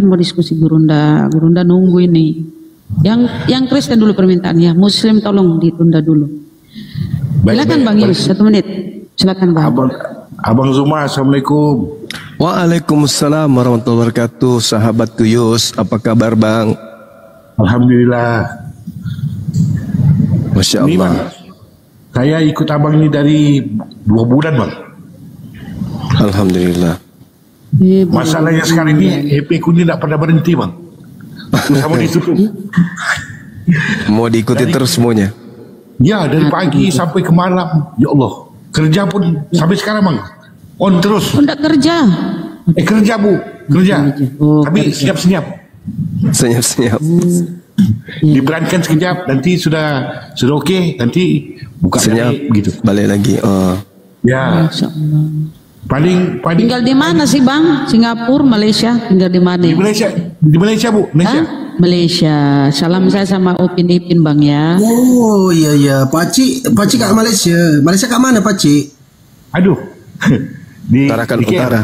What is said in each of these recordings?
kan mau diskusi Gurunda. Gurunda nunggu ini. Yang Kristen dulu permintaannya, Muslim tolong ditunda dulu. Silakan Bang Yus, 1 menit. Silakan Bang. Abang Zuma, assalamualaikum. Waalaikumsalam warahmatullahi wabarakatuh. Sahabat Yus, apa kabar Bang? Alhamdulillah. Masya Ini Allah. Bang, saya ikut abang ini dari 2 bulan Bang. Alhamdulillah. Masalahnya sekarang ini HP ku ini tidak pernah berhenti Bang. Sama ditutup. Mau diikuti terus semuanya? Ya, dari pagi sampai ke malam. Ya Allah. Kerja pun sampai sekarang Bang. On terus. Enggak kerja. Kerja Bu. Kerja. Oh, Tapi kerja. siap-siap. Senyap-senyap. Diberankan sekejap. Nanti sudah oke. Nanti buka Senyap. lagi, gitu. Balik lagi. Oh. Ya. Masya Allah. Paling Tinggal di mana sih Bang? Singapura, Malaysia? Tinggal di mana? di Malaysia. Di Malaysia Bu. Malaysia. Hah? Malaysia. Salam saya sama Upin Ipin Bang ya. Oh iya, Pakcik kat Malaysia. Malaysia kat mana Pakcik? Aduh. Di Tarakan di KL. Utara.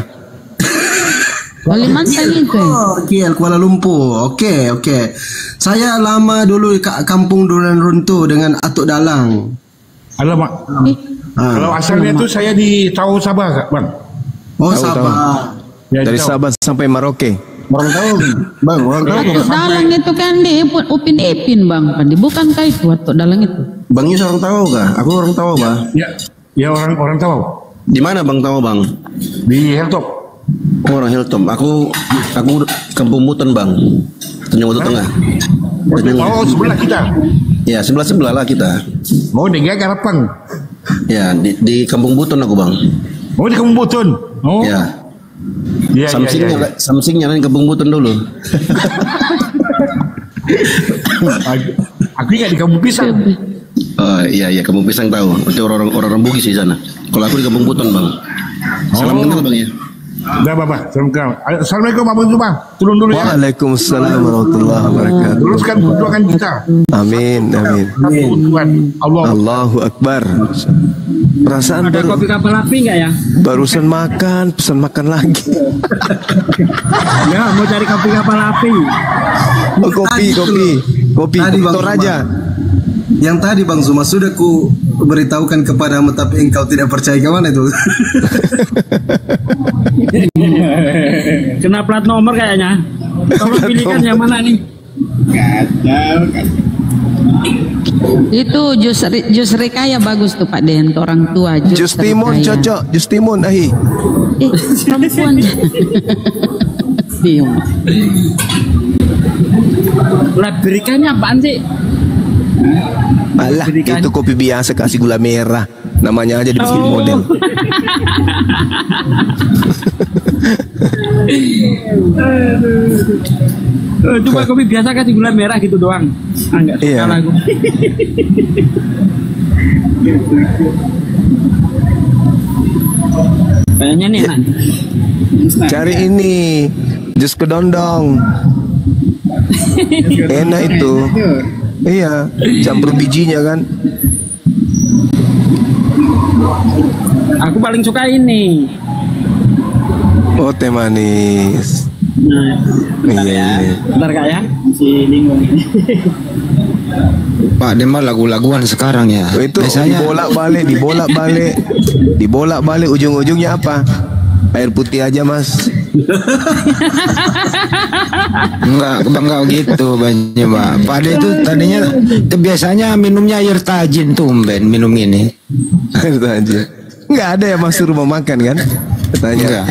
Kalimantan itu. Oh, KL Kuala Lumpur. Okey. Saya lama dulu kat kampung Duran Runtuh dengan Atuk Dalang. Alamak. Kalau asalnya tu saya di Tau Sabah Kak, Bang. Oh, Tahu, Sabah. Ya, Dari di Tau. Sabah sampai Merauke. Orang tahu, Bang. Orang tahu. Atuk Dalang itu kan di Upin Ipin Bang. Bukankah itu Atuk Dalang itu? Bang Yus orang tahu kah? Aku orang tahu, Bang. Ya orang tahu. Di mana Bang tahu, Bang? Di Hilltop. Oh, orang Hilltop. Aku Kampung Buton, Bang. Tanjung Batu Tengah. Oh, sebelah kita. Ya, sebelah lah kita. Oh, di Garapang. Ya, di Kampung Buton aku, Bang. Oh, di Kampung Buton. Oh. Ya. Ya, Samsingnya nanti Kampung Buton dulu. Aku ingat di Kampung Pisang. Oh iya, Kampung Pisang tahu. Itu orang Bugis di sana. Kalau aku di Kampung Buton, Bang. Salam kenal, Bang ya. Dah, Bapak. Assalamualaikum Abang Zuma. Turun dulu ya. Waalaikumsalam warahmatullahi wabarakatuh. Luruskan perjuangan kita. Amin. Satu Tuhan. Allah. Allahu Akbar. Perasaan Ada kopi kapal api enggak ya? barusan makan, pesan makan lagi. Ya, mau cari kopi kapal api. Oh, kopi Tadi, Bang Toraja. Yang tadi Bang Zuma sudah ku beritahukan kepadamu tapi engkau tidak percaya, ke mana itu? Kena plat nomor kayaknya. Tolong pilihkan yang mana nih? Itu jus rekaya bagus tuh Pak Den, untuk orang tua. Jus timun rekaya. cocok, jus timun ahi. Perempuan. Diam. Lah berikannya apaan sih? Alah, itu kopi biasa kasih gula merah. Namanya aja dibikin model. Cuma kopi biasa kasih gula merah gitu doang. Enggak Iya. salah aku. Kayaknya nih enak. Cari ini jus kedondong. Enak itu. Iya, campur bijinya kan. Aku paling suka ini. Oh, teh manis. Nah, Iya. bentar Kak ya. Si Lingung. Pak, dia mah lagu-laguan sekarang ya. Oh, itu Biasanya dibolak-balik ujung-ujungnya apa? Air putih aja, Mas. enggak gitu banyak, Pak. Pak dia itu tadinya biasanya minumnya air tajin tumben minum ini. Air tajin. Enggak ada ya Mas suruh mau makan kan? Katanya. Enggak.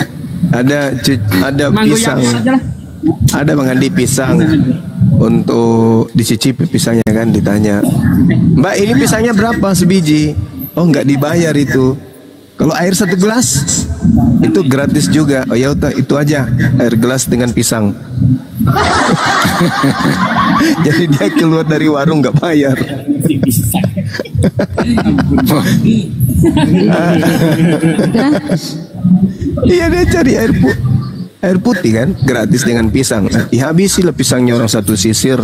Ada Manggo pisang. yang aja lah. Ada Bang Andi pisang. Untuk dicicipi pisangnya kan ditanya. Mbak, ini pisangnya berapa sebiji? Oh, enggak dibayar itu. Kalau air 1 gelas itu gratis juga. Oh ya udah, itu aja air gelas dengan pisang. Jadi dia keluar dari warung nggak bayar. Iya, dia cari air putih kan gratis dengan pisang. Dihabisi lah pisangnya orang satu sisir.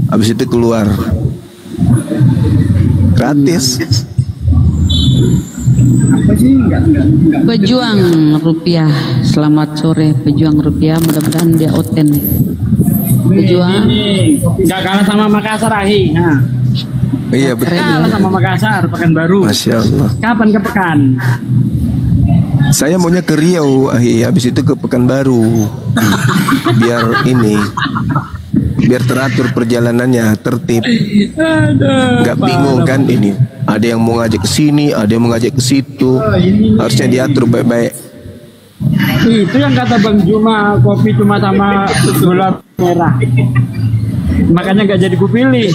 Habis itu keluar gratis. Apa sih? Enggak. Pejuang rupiah. Selamat sore pejuang rupiah. Mudah-mudahan dia oten. Pejuang. Enggak kalah sama Makassar, Ahi. Nah. Iya betul. Kalah sama Makassar, Pekanbaru. Masya Allah. Kapan ke Pekan? Saya maunya ke Riau, habis itu ke Pekanbaru. Biar ini, biar teratur perjalanannya, tertib. Nggak bingung kan ini. Ada yang mau ngajak ke sini, ada yang mau ngajak ke situ. Harusnya diatur baik-baik. Itu yang kata Bang Juma, kopi cuma sama gula merah. Makanya nggak jadi kupilih.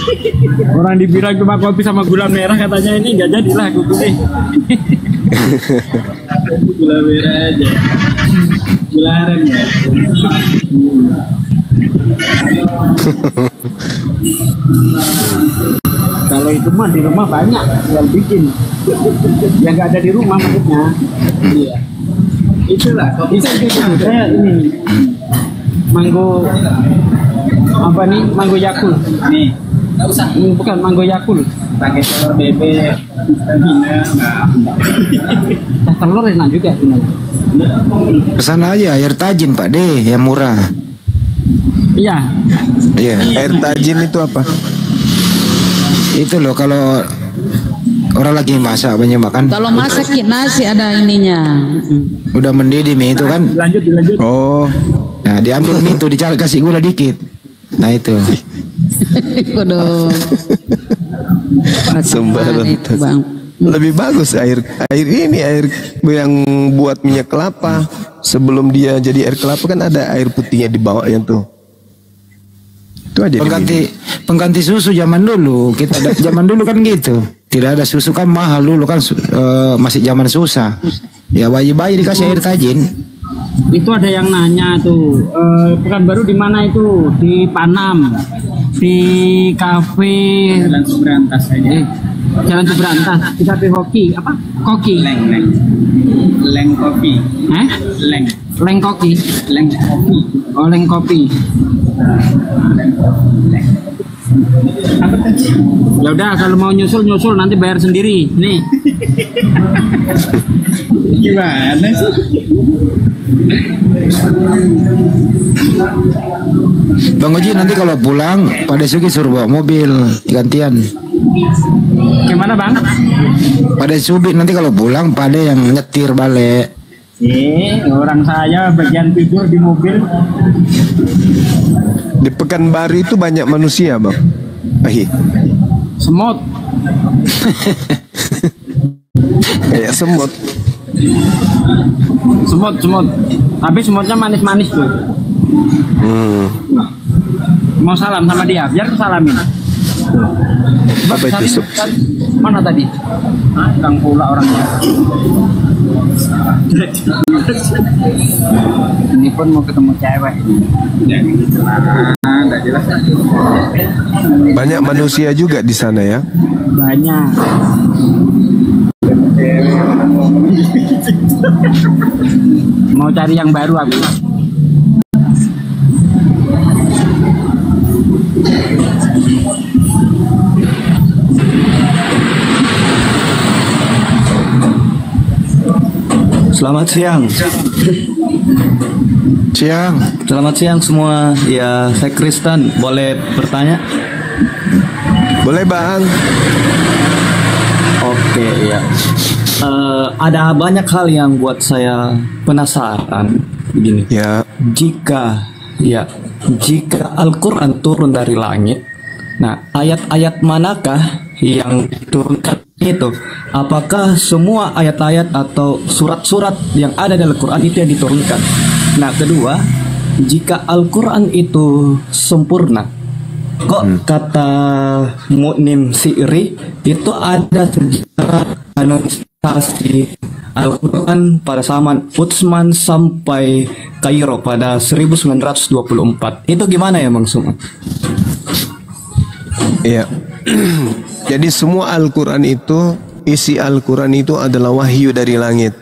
Orang dibilang cuma kopi sama gula merah, katanya ini nggak jadilah kupilih. Gula merah aja. Gula aren ya. Kalau itu mah di rumah banyak yang bikin. Yang nggak ada di rumah maksudnya. Iya. Itulah. Bisa saya ini manggo apa nih, manggo Yakul nih, nggak usah, bukan manggo Yakul pakai telur bebek telur enak juga ini. Kesana aja air tajin Pak deh yang murah. Iya, Air tajin itu apa? Itu loh kalau orang lagi masak banyak makan. Kalau masak nasi ada ininya. Udah mendidih mie itu kan. Dilanjut. Oh, Nah diambil mie itu kasih gula dikit. Nah itu. Waduh. sembarang. Itu, Bang. Lebih bagus air ini, air yang buat minyak kelapa. Sebelum dia jadi air kelapa kan ada air putihnya di bawahnya tuh. Itu aja. Pengganti susu zaman dulu. Zaman dulu kan gitu. Tidak ada susu kan mahal dulu kan, masih zaman susah. Ya bayi-bayi dikasih air tajin. Itu ada yang nanya tuh, Pekanbaru di mana itu? Di Panam, di kafe Jalan Subrantas aja. Jalan Subrantas, di kafe hoki apa? Koki. Leng kopi. Leng koki. Leng kopi. Oh, leng kopi. Ya udah, kalau mau nyusul nanti bayar sendiri. Nih. Gimana sih? Bang Oji nanti kalau pulang Pak Desuki suruh bawa mobil gantian. Gimana Bang? Pak Desuki nanti kalau pulang Pak De yang nyetir balik. Orang saya bagian tidur di mobil. Di Pekanbaru itu banyak manusia, Bang. Semut. Kayak semut. Semut. Tapi semutnya manis-manis tuh. Mau salam sama dia, biar aku salamin. Apa itu? Mana tadi? Kang pula orangnya. Ini pun mau ketemu cewek. Nah, jelas. Banyak manusia juga di sana ya. Banyak. Mau cari yang baru aku. Selamat siang. Selamat siang semua. Ya, saya Kristen. Boleh bertanya? Boleh, Bang. Oke, ya. Ada banyak hal yang buat saya penasaran. Begini. Ya. Jika Al-Quran turun dari langit, nah ayat-ayat manakah yang diturunkan itu? Apakah semua ayat-ayat atau surat-surat yang ada dalam Al-Quran itu yang diturunkan? Nah, kedua, jika Al-Quran itu sempurna, kok kata Mu'nim Si'ri itu ada sejarah kanonisasi Al-Quran pada zaman Utsman sampai Kairo pada 1924. Itu gimana ya, Bang Suma? Iya. Jadi semua Al-Quran itu, isi Al-Quran itu adalah wahyu dari langit.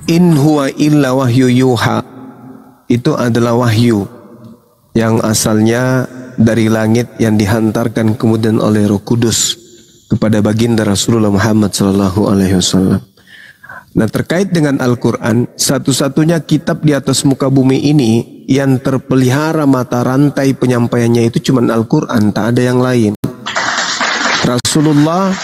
In huwa illa wahyu yuha. Itu adalah wahyu yang asalnya dari langit yang dihantarkan kemudian oleh Roh Kudus kepada baginda Rasulullah Muhammad sallallahu alaihi wasallam. Nah, terkait dengan Al-Quran, satu-satunya kitab di atas muka bumi ini yang terpelihara mata rantai penyampaiannya itu cuma Al-Quran, tak ada yang lain. Rasulullah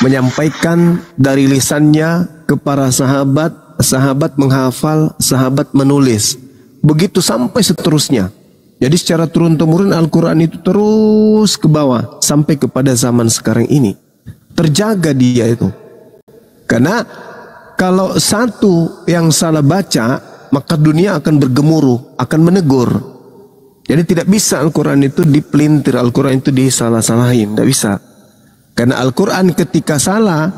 menyampaikan dari lisannya ke para sahabat, sahabat menghafal, sahabat menulis. Begitu sampai seterusnya. Jadi secara turun-temurun Al-Quran itu terus ke bawah sampai kepada zaman sekarang ini. Terjaga dia itu. Karena kalau satu yang salah baca, maka dunia akan bergemuruh, akan menegur. Jadi tidak bisa Al-Quran itu dipelintir, Al-Quran itu disalah-salahin, tidak bisa. Karena Al-Quran ketika salah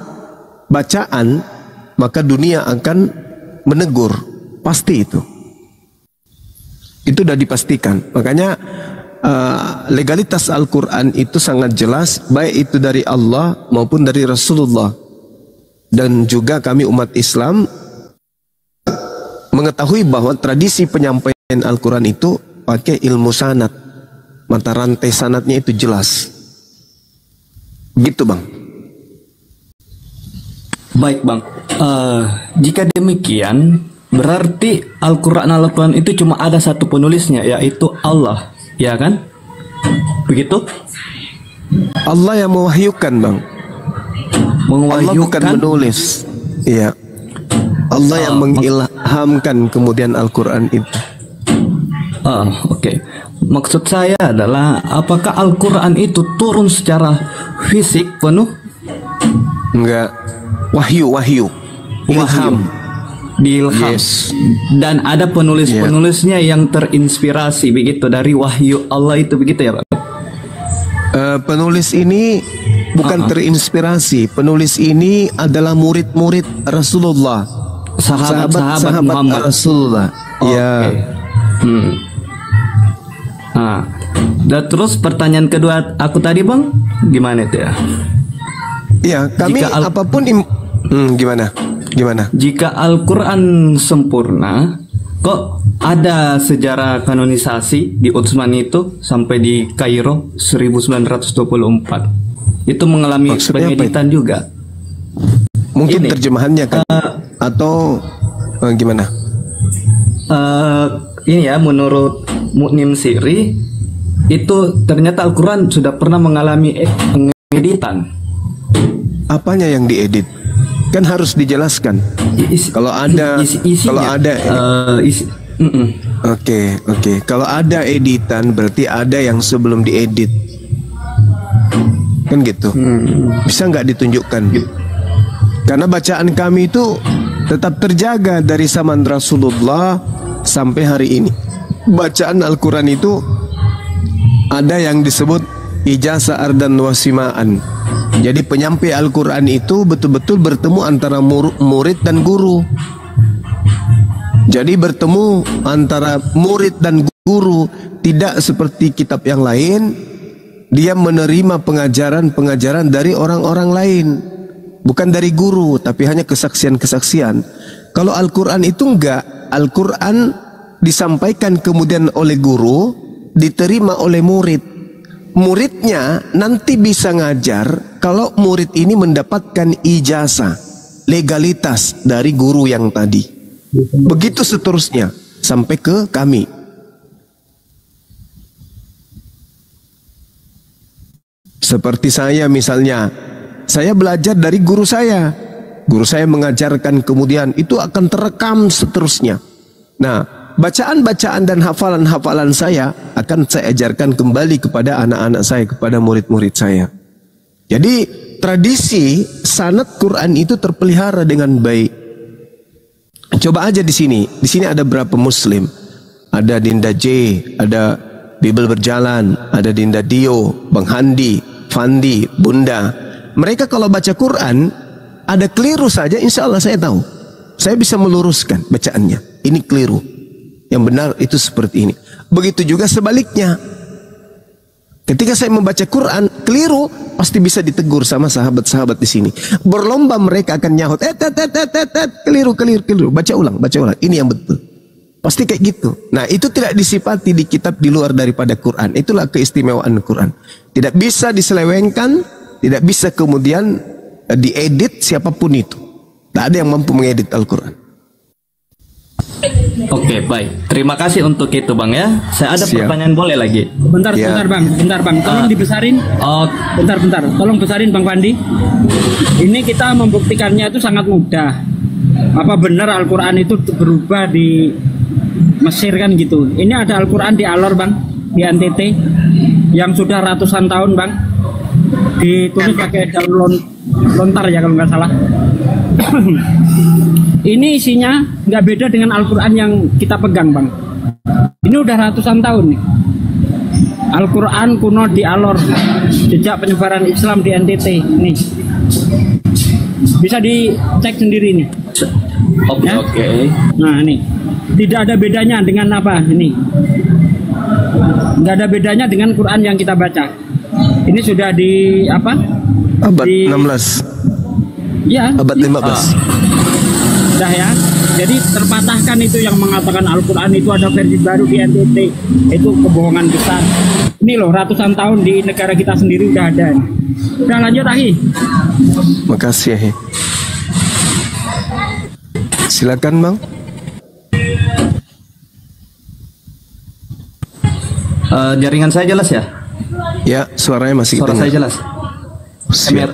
bacaan, maka dunia akan menegur. Pasti itu. Itu sudah dipastikan. Makanya legalitas Al-Quran itu sangat jelas, baik itu dari Allah maupun dari Rasulullah. Dan juga kami umat Islam mengetahui bahwa tradisi penyampaian Al-Quran itu pakai ilmu sanad. Mata rantai sanadnya itu jelas. Gitu Bang. Baik Bang, jika demikian berarti Al-Quran itu cuma ada satu penulisnya, yaitu Allah, ya kan? Begitu? Allah yang mewahyukan Bang. Allah bukan menulis. Iya. Allah yang mengilhamkan kemudian Al-Quran itu. Oke. Maksud saya adalah apakah Al-Quran itu turun secara fisik penuh? Enggak. Wahyu. Ilham. Diilham. Yes. Dan ada penulis-penulisnya yang terinspirasi begitu dari wahyu Allah itu, begitu ya Pak? Penulis ini bukan terinspirasi. Penulis ini adalah murid-murid Rasulullah, sahabat-sahabat Muhammad Rasulullah. Ya. Dan terus pertanyaan kedua aku tadi Bang, gimana itu ya? Ya, kami apapun gimana? Jika Al-Quran sempurna, kok ada sejarah kanonisasi di Utsman itu sampai di Kairo 1924. Itu mengalami pengeditan juga. Mungkin ini, terjemahannya kan atau gimana? Ini ya, menurut Mu'nim Siri itu ternyata Al-Quran sudah pernah mengalami pengeditan. Apanya yang diedit? Kan harus dijelaskan. Kalau ada, Oke. Kalau ada editan berarti ada yang sebelum diedit. Kan gitu. Bisa nggak ditunjukkan? Karena bacaan kami itu tetap terjaga dari zaman Rasulullah sampai hari ini. Bacaan Al-Quran itu ada yang disebut ijazah ardan wasimaan. Jadi penyampai Al-Quran itu betul-betul bertemu antara murid dan guru. Jadi bertemu antara murid dan guru, tidak seperti kitab yang lain. Dia menerima pengajaran dari orang-orang lain, bukan dari guru, tapi hanya kesaksian-kesaksian. Kalau Al-Quran itu enggak. Al-Quran disampaikan kemudian oleh guru, diterima oleh murid. Muridnya nanti bisa ngajar kalau murid ini mendapatkan ijazah, legalitas dari guru yang tadi. Begitu seterusnya sampai ke kami. Seperti saya misalnya, saya belajar dari guru saya. Guru saya mengajarkan kemudian itu akan terekam seterusnya. Nah, bacaan-bacaan dan hafalan-hafalan saya akan saya ajarkan kembali kepada anak-anak saya, kepada murid-murid saya. Jadi tradisi sanad Quran itu terpelihara dengan baik. Coba aja di sini ada berapa Muslim? Ada Dinda J, ada Bibel Berjalan, ada Dinda Dio, Bang Handi, Fandi, Bunda. Mereka kalau baca Quran ada keliru saja, insya Allah saya tahu. Saya bisa meluruskan bacaannya. Ini keliru. Yang benar itu seperti ini. Begitu juga sebaliknya. Ketika saya membaca Quran keliru, pasti bisa ditegur sama sahabat-sahabat di sini. Berlomba mereka akan nyahut, keliru. Baca ulang. Ini yang betul. Pasti kayak gitu. Nah, itu tidak disifati di kitab di luar daripada Quran. Itulah keistimewaan Quran. Tidak bisa diselewengkan, tidak bisa kemudian diedit siapapun itu. Tidak ada yang mampu mengedit Al-Quran. Oke, baik. Terima kasih untuk itu, Bang ya. Saya ada Siap. pertanyaan, boleh lagi? Bentar, Ya. bentar bang. Tolong dibesarin. Oh, Bentar. Tolong besarin Bang Pandi. Ini kita membuktikannya itu sangat mudah. Apa benar Al-Quran itu berubah di Mesir kan gitu? Ini ada Al-Quran di Alor Bang, di NTT, yang sudah ratusan tahun Bang. Ditulis pakai daun lontar ya kalau nggak salah. Ini isinya nggak beda dengan Al-Quran yang kita pegang Bang. Ini udah ratusan tahun nih. Al-Quran kuno di Alor, jejak penyebaran Islam di NTT. Nih, bisa dicek sendiri nih. oke, Ya. oke. Nah nih, tidak ada bedanya dengan apa ini. Nggak ada bedanya dengan Quran yang kita baca. Ini sudah di apa? Abad Di- 16, Ya. abad 15. Dah ya. Jadi terpatahkan itu yang mengatakan Al-Quran itu ada versi baru di NTT. Itu kebohongan besar. Ini loh, ratusan tahun di negara kita sendiri udah ada. Udah lanjut Ahi. Makasih ya. Silakan Bang. Jaringan saya jelas ya? Ya, suaranya masih Suara saya jelas. Siap.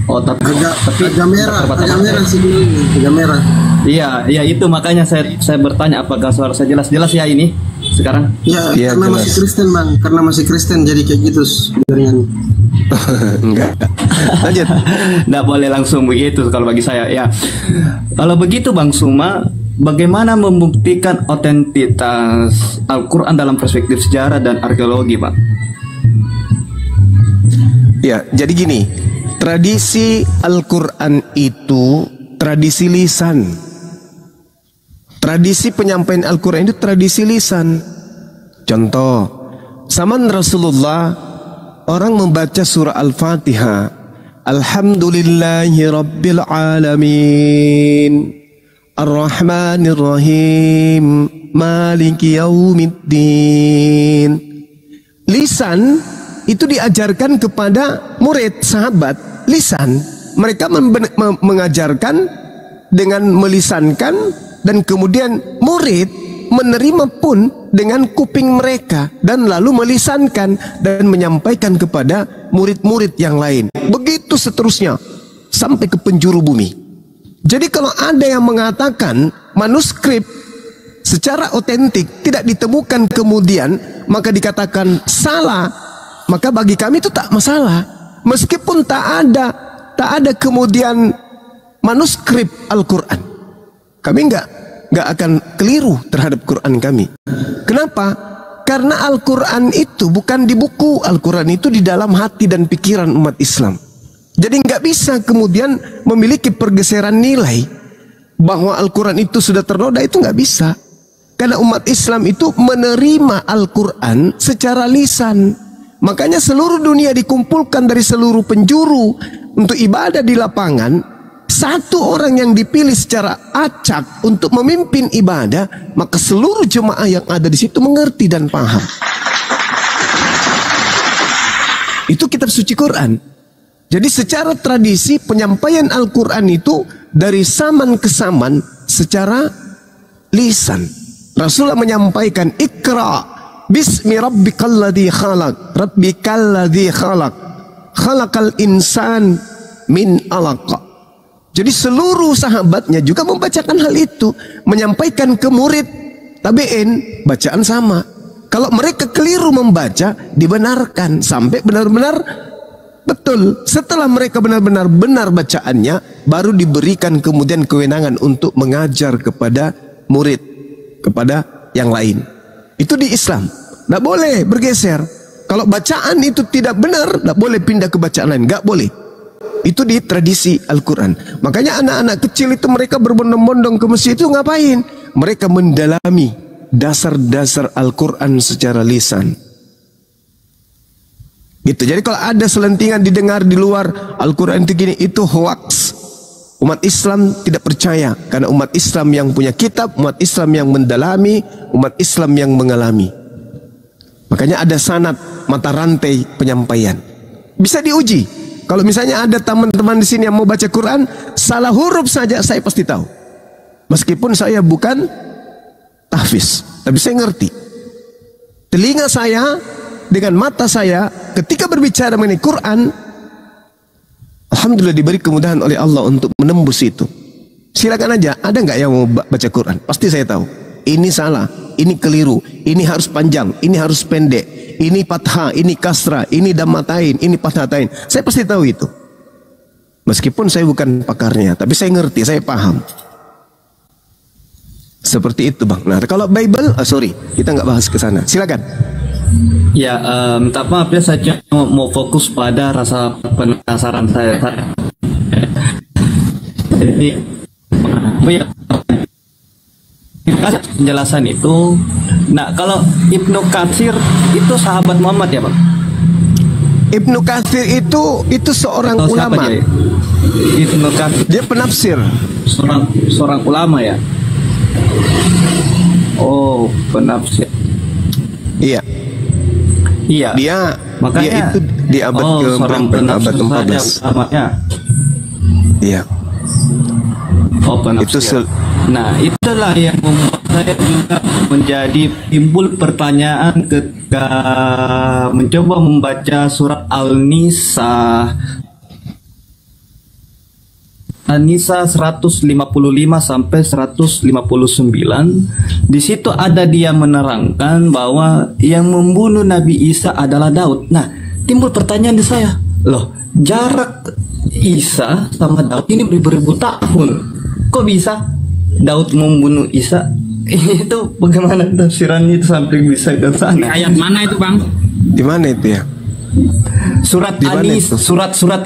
Oh, tapi Agak merah sih dulu, agak merah. Iya, itu makanya saya bertanya apakah suara saya jelas ya ini sekarang? Ya, Iya, karena jelas. masih Kristen Bang, karena masih Kristen jadi kayak gitu jaringan. Enggak. Lanjut. Nggak boleh langsung begitu kalau bagi saya ya. Kalau begitu Bang Suma, bagaimana membuktikan otentitas Al-Quran dalam perspektif sejarah dan arkeologi, Pak? Ya, jadi gini, tradisi Al-Quran itu tradisi lisan. Tradisi penyampaian Al-Quran itu tradisi lisan. Contoh, zaman Rasulullah, orang membaca surah Al-Fatihah, Alhamdulillahi Rabbil Alamin, Ar-Rahmanir-Rahim, Maliki Yaumiddin. Lisan itu diajarkan kepada murid, sahabat, lisan. Mereka mengajarkan dengan melisankan, dan kemudian murid menerima pun dengan kuping mereka dan lalu melisankan dan menyampaikan kepada murid-murid yang lain. Begitu seterusnya sampai ke penjuru bumi. Jadi kalau ada yang mengatakan manuskrip secara otentik tidak ditemukan kemudian maka dikatakan salah, maka bagi kami itu tak masalah. Meskipun tak ada kemudian manuskrip Al-Quran, kami nggak akan keliru terhadap Quran kami. Kenapa? Karena Al-Quran itu bukan di buku, Al-Quran itu di dalam hati dan pikiran umat Islam. Jadi nggak bisa kemudian memiliki pergeseran nilai bahwa Al-Quran itu sudah ternoda, itu nggak bisa. Karena umat Islam itu menerima Al-Quran secara lisan. Makanya seluruh dunia dikumpulkan dari seluruh penjuru untuk ibadah di lapangan. Satu orang yang dipilih secara acak untuk memimpin ibadah, maka seluruh jemaah yang ada di situ mengerti dan paham. Itu kitab suci Quran. Jadi secara tradisi penyampaian Al-Quran itu dari zaman ke zaman secara lisan. Rasulullah menyampaikan, Iqra bismi rabbikal ladzi khalaq, rabbikal ladzi khalaq, khalaqal insan min alaq. Jadi seluruh sahabatnya juga membacakan hal itu, menyampaikan ke murid tabi'in, bacaan sama. Kalau mereka keliru membaca, dibenarkan sampai benar-benar betul. Setelah mereka benar-benar benar bacaannya, baru diberikan kemudian kewenangan untuk mengajar kepada murid, kepada yang lain. Itu di Islam, tidak boleh bergeser. Kalau bacaan itu tidak benar, tidak boleh pindah ke bacaan lain, nggak boleh. Itu di tradisi Al-Quran. Makanya anak-anak kecil itu mereka berbondong-bondong ke masjid itu ngapain? Mereka mendalami dasar-dasar Al-Quran secara lisan. Gitu. Jadi kalau ada selentingan didengar di luar Al-Quran itu gini, itu hoax. Umat Islam tidak percaya, karena umat Islam yang punya kitab, umat Islam yang mendalami, umat Islam yang mengalami. Makanya ada sanad mata rantai penyampaian. Bisa diuji. Kalau misalnya ada teman-teman di sini yang mau baca Quran, salah huruf saja saya pasti tahu. Meskipun saya bukan tahfiz, tapi saya ngerti. Telinga saya dengan mata saya ketika berbicara mengenai Quran, alhamdulillah diberi kemudahan oleh Allah untuk menembus itu. Silakan aja, ada nggak yang mau baca Quran? Pasti saya tahu. Ini salah, ini keliru, ini harus panjang, ini harus pendek, ini fathah, ini kasrah, ini dhammatain, ini fathatain. Saya pasti tahu itu. Meskipun saya bukan pakarnya, tapi saya ngerti, saya paham. Seperti itu, Bang. Nah, kalau Bible, kita nggak bahas ke sana. Silakan. Ya, minta maaf ya, saya mau fokus pada rasa penasaran saya. Jadi, penjelasan itu. Nah, kalau Ibnu Katsir itu sahabat Muhammad ya, Bang? Ibnu Katsir itu seorang ulama. Ibnu Katsir. Dia penafsir. Seorang ulama ya. Oh, penafsir. Iya. Dia itu di abad abad 14. Iya. Oh, penafsir. Nah, itulah yang membuat saya juga menjadi timbul pertanyaan ketika mencoba membaca surat Al-Nisa 155 sampai 159. Di situ ada dia menerangkan bahwa yang membunuh Nabi Isa adalah Daud. Nah, timbul pertanyaan di saya, loh, jarak Isa sama Daud ini beribu-ribu tahun. Kok bisa Daud membunuh Isa? Itu bagaimana tafsirannya itu sampai bisa ke sana? Ayat mana itu, Bang? Di mana itu ya? Surat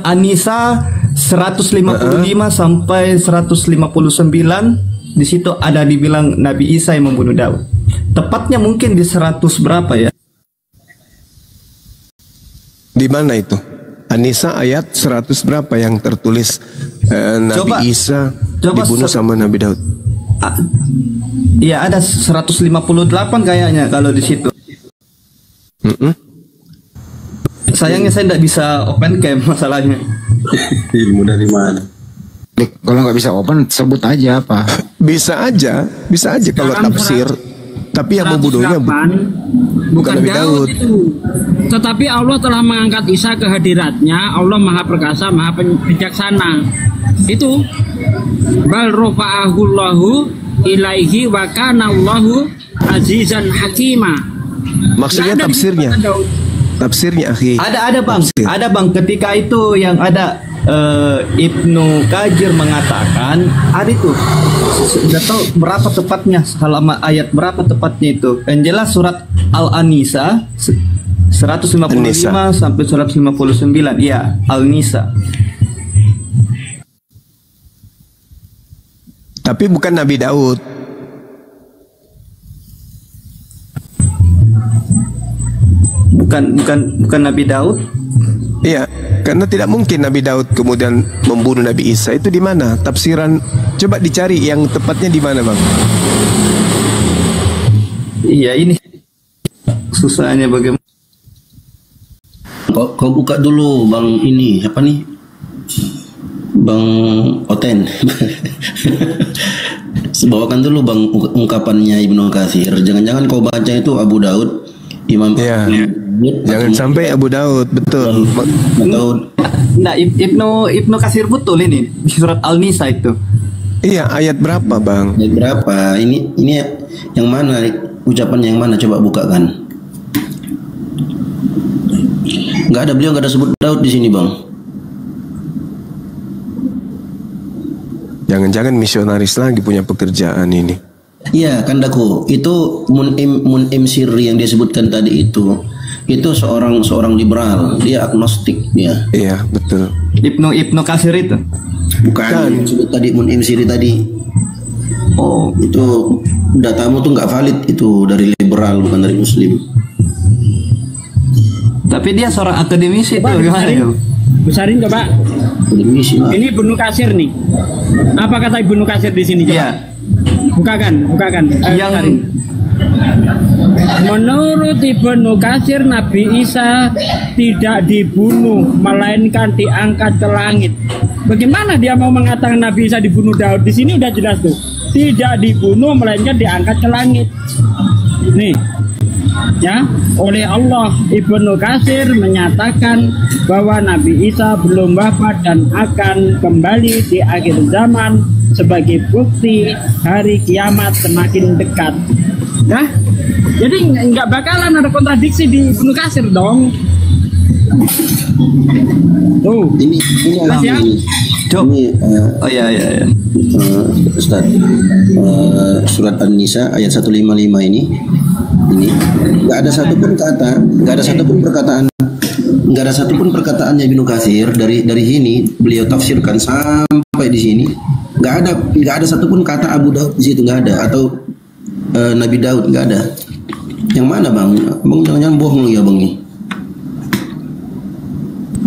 An-Nisa 155 sampai 159. Di situ ada dibilang Nabi Isa yang membunuh Daud. Tepatnya mungkin di 100 berapa ya? Di mana itu? An-Nisa ayat 100 berapa yang tertulis Nabi Isa dibunuh sama Nabi Daud? Iya, ada 158 kayaknya kalau di situ. Sayangnya saya tidak bisa open cam masalahnya. Ilmu dari mana? Kalau nggak bisa open, sebut aja apa? Bisa aja kalau tafsir. Tapi yang membunuhnya bukan Nabi Daud. Tetapi Allah telah mengangkat Isa ke hadiratnya. Allah Maha Perkasa, Maha Bijaksana. Itu bal rafa'ahullahu ilaihi wa kana Allahu azizan hakima. Maksudnya tafsirnya akhi. Ada Bang. Tafsir. Ada Bang, ketika itu yang ada Ibnu Katsir mengatakan ada itu. Sudah tahu berapa tepatnya, halaman ayat berapa tepatnya itu. Yang jelas surat Al-Nisa 155 sampai 159. Iya, Al-Nisa. Tapi bukan Nabi Daud. Bukan Nabi Daud. Iya, karena tidak mungkin Nabi Daud kemudian membunuh Nabi Isa. Itu di mana? Tafsiran, coba dicari yang tepatnya di mana, Bang? Iya, ini susahnya bagaimana. Kau buka dulu Bang ini apa nih? Bang Oten. Bawakan dulu Bang ungkapannya Ibnu Katsir. Jangan-jangan kau baca itu Abu Daud, Imam Jangan sampai Abu Daud, betul. Nah, Ibnu Katsir betul ini di surat Al-Nisa itu. Iya, ayat berapa, Bang? Ayat berapa? Ini yang mana? Ucapan yang mana? Coba bukakan. Nggak ada, beliau nggak ada sebut Daud di sini, Bang. Jangan-jangan misionaris lagi punya pekerjaan ini. Iya, kandaku. Itu Mun'im Sirri yang dia sebutkan tadi itu seorang liberal, dia agnostik ya. Iya, betul. Ibnu Katsir itu. Bukan. Sebut tadi Mun'im Sirri tadi. Oh, itu datamu tuh nggak valid, itu dari liberal bukan dari Muslim. Tapi dia seorang akademisi tuh, gimana ya? Besarin coba. Akademisi. Ini Ibnu Katsir nih. Apa kata Ibnu Katsir di sini coba? Iya. Bukakan. Yang Menurut Ibnu Katsir, Nabi Isa tidak dibunuh, melainkan diangkat ke langit. Bagaimana dia mau mengatakan Nabi Isa dibunuh Daud? Di sini udah jelas tuh, tidak dibunuh, melainkan diangkat ke langit. Nih, ya, oleh Allah. Ibnu Katsir menyatakan bahwa Nabi Isa belum wafat dan akan kembali di akhir zaman sebagai bukti hari kiamat semakin dekat. Nah, jadi nggak bakalan ada kontradiksi di Ibnu Katsir dong. Tuh, Ini Mas ya? ini Oh ya ya ya. Ustaz, surat An-Nisa ayat 155 ini nggak ada satupun kata, nggak ada satupun perkataannya Ibnu Katsir dari sini beliau tafsirkan sampai di sini nggak ada satupun kata Abu Daud di situ, nggak ada, atau Nabi Daud, nggak ada. Yang mana bang? Bang jangan bohong ya bang nih.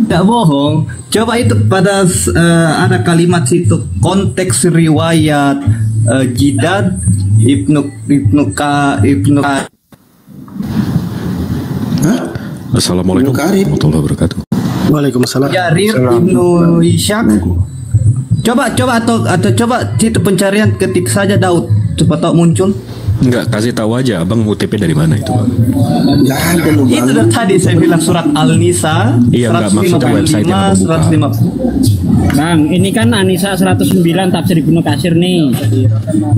Tidak bohong. Coba itu pada ada kalimat situ konteks riwayat Jidad Ibnu Ka. Assalamualaikum warahmatullahi wabarakatuh. Waalaikumsalam. Jarir Ibnu Ishaq. Coba atau coba situ pencarian ketik saja Daud, cepat tahu muncul. Enggak, kasih tahu aja abang UTP dari mana itu, Bang. Nggak ada loh bang. Itu dari tadi saya bilang surat Al-Nisa. Iya, enggak, maksudnya website yang aku buka. 150. Bang, ini kan An-Nisa 109 tafsir Ibnu Katsir nih.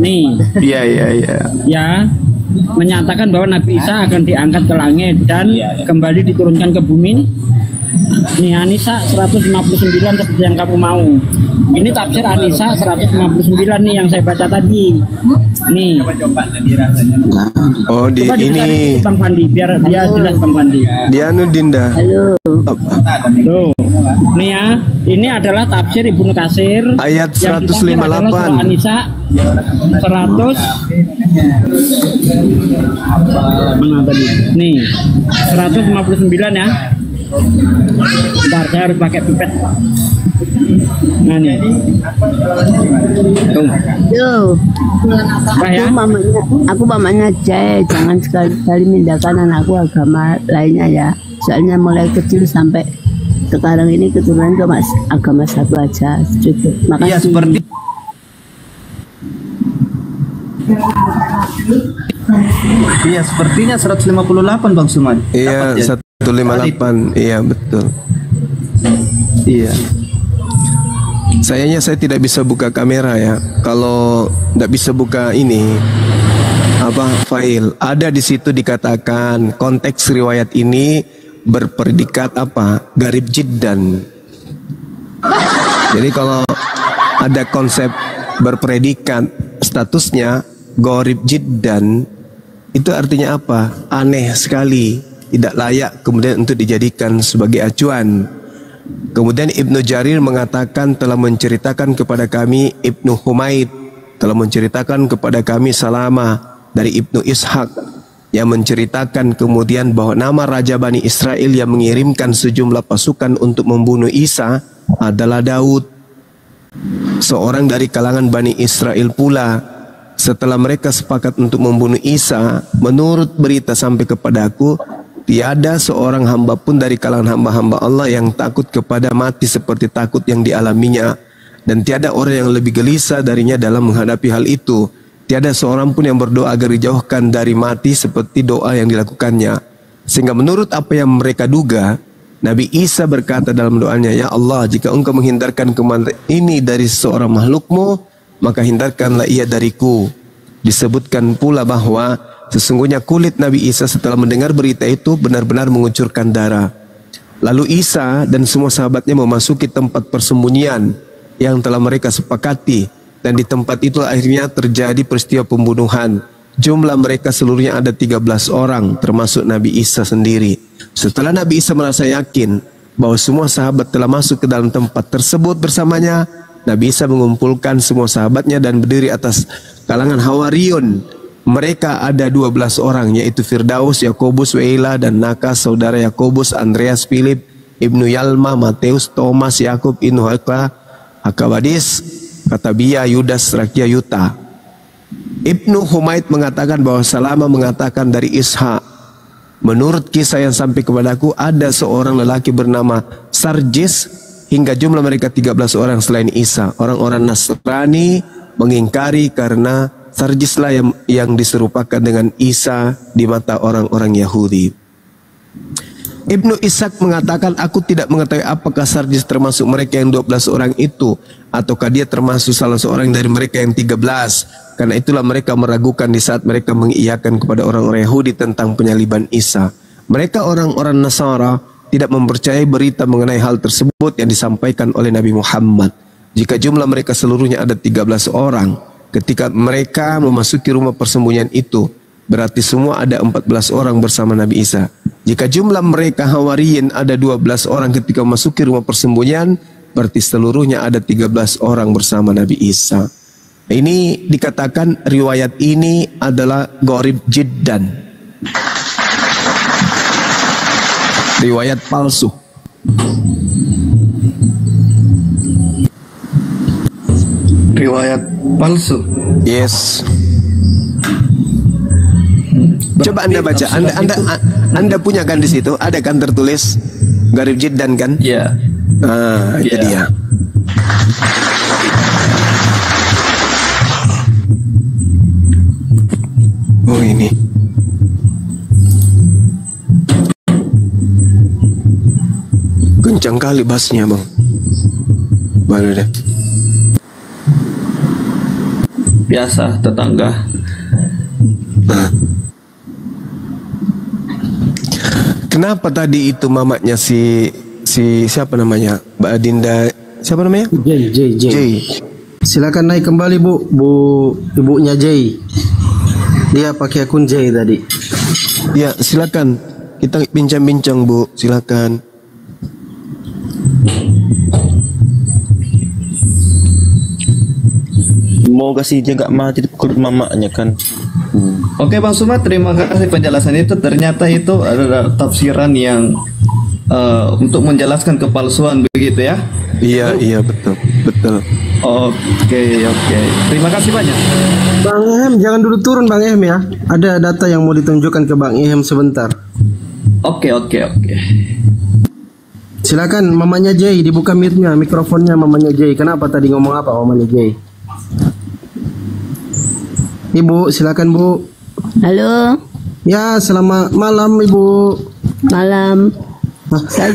Nih, Iya. ya, menyatakan bahwa Nabi Isa akan diangkat ke langit dan kembali diturunkan ke bumi. Nih An-Nisa 159 seperti yang kamu mau. Ini tafsir An-Nisa 159 nih yang saya baca tadi. Nih. Oh, di Coba ini Bang Pandi biar dia jelas Bang Pandi. dia Dinda. Tuh. Nih ya, ini adalah tafsir Ibnu Katsir Ayat yang ditafsir adalah 158. surah An-Nisa 100 mana tadi? Nih, 159 ya. Bentar, saya harus pakai pipet. Nah nih. Tuh. Yo, Nah, ya. aku mamanya Jai, jangan sekali-kali mindahkan anakku agama lainnya ya. Soalnya mulai kecil sampai sekarang ini keturunan ke agama satu aja. Cukup. Makasih. Iya seperti Iya sepertinya 158 Bang Suman. Iya, Dapat ya? 158. Iya, betul. Iya. Sayangnya saya tidak bisa buka kamera ya. Kalau tidak bisa buka ini file, ada di situ dikatakan konteks riwayat ini berpredikat garib jiddan. Jadi kalau ada konsep berpredikat statusnya gorib jiddan, itu artinya apa? Aneh sekali, tidak layak kemudian untuk dijadikan sebagai acuan. Kemudian Ibnu Jarir mengatakan telah menceritakan kepada kami Ibnu Humaid, telah menceritakan kepada kami Salamah dari Ibnu Ishaq, yang menceritakan kemudian bahwa nama Raja Bani Israel yang mengirimkan sejumlah pasukan untuk membunuh Isa adalah Daud, seorang dari kalangan Bani Israel pula. Setelah mereka sepakat untuk membunuh Isa, menurut berita sampai kepadaku, tiada seorang hamba pun dari kalangan hamba-hamba Allah yang takut kepada mati seperti takut yang dialaminya, dan tiada orang yang lebih gelisah darinya dalam menghadapi hal itu. Tiada seorang pun yang berdoa agar dijauhkan dari mati seperti doa yang dilakukannya. Sehingga menurut apa yang mereka duga, Nabi Isa berkata dalam doanya, "Ya Allah, jika engkau menghindarkan kematian ini dari seorang makhlukmu, maka hindarkanlah ia dariku." Disebutkan pula bahwa sesungguhnya kulit Nabi Isa setelah mendengar berita itu benar-benar mengucurkan darah. Lalu Isa dan semua sahabatnya memasuki tempat persembunyian yang telah mereka sepakati, dan di tempat itu akhirnya terjadi peristiwa pembunuhan. Jumlah mereka seluruhnya ada 13 orang, termasuk Nabi Isa sendiri. Setelah Nabi Isa merasa yakin bahwa semua sahabat telah masuk ke dalam tempat tersebut bersamanya, Nabi Isa mengumpulkan semua sahabatnya dan berdiri atas kalangan Hawariyun. Mereka ada 12 orang, yaitu Firdaus, Yakobus, Weila, dan Nakas, saudara Yakobus, Andreas, Philip, Ibnu Yalma, Mateus, Thomas, Yakub, Ibnu Hakwa, Hakabadis, Katabia, Yudas, Rakia, Yuta. Ibnu Humaid mengatakan bahwa Salama mengatakan dari Ishaq, menurut kisah yang sampai kepadaku, ada seorang lelaki bernama Sarjis, hingga jumlah mereka 13 orang selain Isa. Orang-orang Nasrani mengingkari karena Sarjislah yang diserupakan dengan Isa di mata orang-orang Yahudi. Ibnu Ishaq mengatakan, aku tidak mengetahui apakah Sarjis termasuk mereka yang 12 orang itu, ataukah dia termasuk salah seorang dari mereka yang 13. Karena itulah mereka meragukan di saat mereka mengiyakan kepada orang-orang Yahudi tentang penyaliban Isa. Mereka orang-orang Nasara tidak mempercayai berita mengenai hal tersebut yang disampaikan oleh Nabi Muhammad. Jika jumlah mereka seluruhnya ada 13 orang, ketika mereka memasuki rumah persembunyian itu, berarti semua ada 14 orang bersama Nabi Isa. Jika jumlah mereka Hawariyin ada 12 orang ketika memasuki rumah persembunyian, berarti seluruhnya ada 13 orang bersama Nabi Isa. Ini dikatakan riwayat ini adalah gharib jiddan, riwayat palsu. Riwayat palsu. Yes. Coba Anda baca. Anda punya kan di situ? Ada kan tertulis gharib jiddan kan? Iya. Itu dia. Oh ini. Kencang kali bassnya bang. Baru deh. Biasa tetangga. Kenapa tadi itu mamaknya si siapa namanya? Mbak Adinda, siapa namanya? J. Silakan naik kembali ibunya J. Dia pakai akun J tadi. Ya, silakan. Kita bincang-bincang, Bu. Silakan. Mau kasih jaga mati dipukul mamaknya kan. Oke Bang Suma, terima kasih penjelasan itu. Ternyata itu adalah tafsiran yang untuk menjelaskan kepalsuan begitu ya? Iya betul. Oke. Terima kasih banyak. Bang Ehem, jangan dulu turun Bang Ehem ya. Ada data yang mau ditunjukkan ke Bang Ehem sebentar. Oke. Silakan mamanya J, dibuka mic-nya, mikrofonnya mamanya J. Kenapa tadi ngomong apa mamanya J? Ibu, silakan Bu. Halo. Ya, selamat malam Ibu. Malam. Saya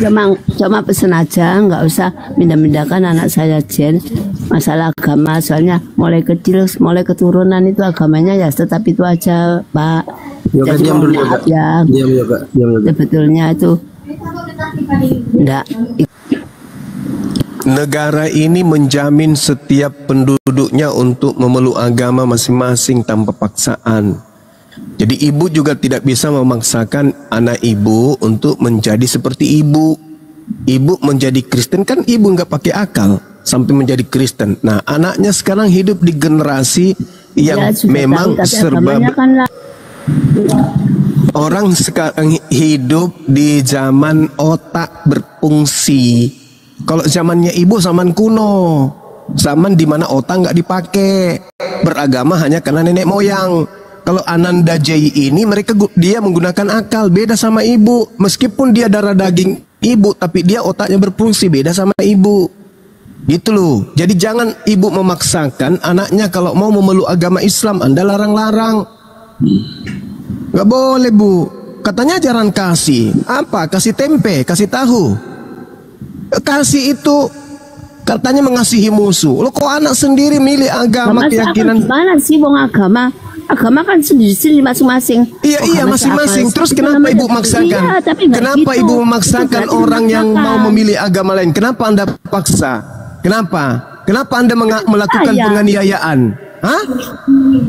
cuma pesen aja, nggak usah mindah-mindahkan anak saya Jen. Masalah agama, soalnya mulai kecil, mulai keturunan itu agamanya ya tetap itu aja, Pak. Yoga, diam dulu Yoga. Ya. Diam Yoga. Sebetulnya itu enggak. Negara ini menjamin setiap penduduknya untuk memeluk agama masing-masing tanpa paksaan. Jadi ibu juga tidak bisa memaksakan anak ibu untuk menjadi seperti ibu. Ibu menjadi Kristen kan ibu nggak pakai akal sampai menjadi Kristen. Nah anaknya sekarang hidup di generasi yang memang serba orang sekarang hidup di zaman otak berfungsi. Kalau zamannya ibu zaman kuno, zaman dimana otak nggak dipakai, beragama hanya karena nenek moyang. Kalau Ananda J ini dia menggunakan akal, beda sama ibu. Meskipun dia darah daging ibu, tapi dia otaknya berfungsi, beda sama ibu. Gitu loh. Jadi jangan ibu memaksakan anaknya kalau mau memeluk agama Islam, Anda larang-larang. Nggak boleh Bu. Katanya ajaran kasih. Apa? Kasih tempe, kasih tahu. Kasih itu katanya mengasihi musuh. Lo kok anak sendiri milih agama keyakinan? Gimana sih wong agama? Agama kan sendiri masing-masing. Iya masing-masing. Terus kenapa ibu memaksakan? Kenapa ibu memaksakan orang yang mau memilih agama lain? Kenapa Anda paksa? Kenapa Anda melakukan penganiayaan? Hah?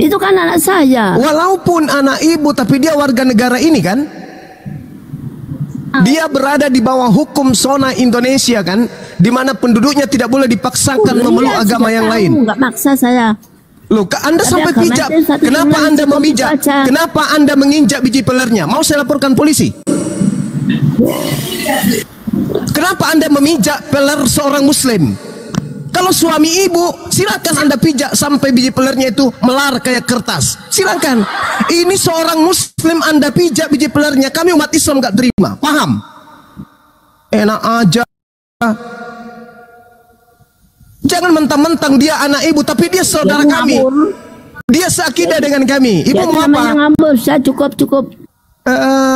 Itu kan anak saya. Walaupun anak ibu, tapi dia warga negara ini kan? Dia berada di bawah hukum zona Indonesia kan, di mana penduduknya tidak boleh dipaksakan memeluk agama yang lain. Enggak maksa saya. Loh, Anda sampai pijak. Kenapa Anda memijak? Kenapa Anda menginjak biji pelernya? Mau saya laporkan polisi? Kenapa Anda memijak peler seorang muslim? Kalau suami ibu, silakan Anda pijak sampai biji pelernya itu melar kayak kertas. Silakan. Ini seorang muslim Anda pijak biji pelernya, kami umat Islam gak terima. Paham? Enak aja. Jangan mentang-mentang dia anak ibu, tapi dia saudara kami. Dia seakidah dengan kami. Ibu mau apa? Ngambur, saya cukup.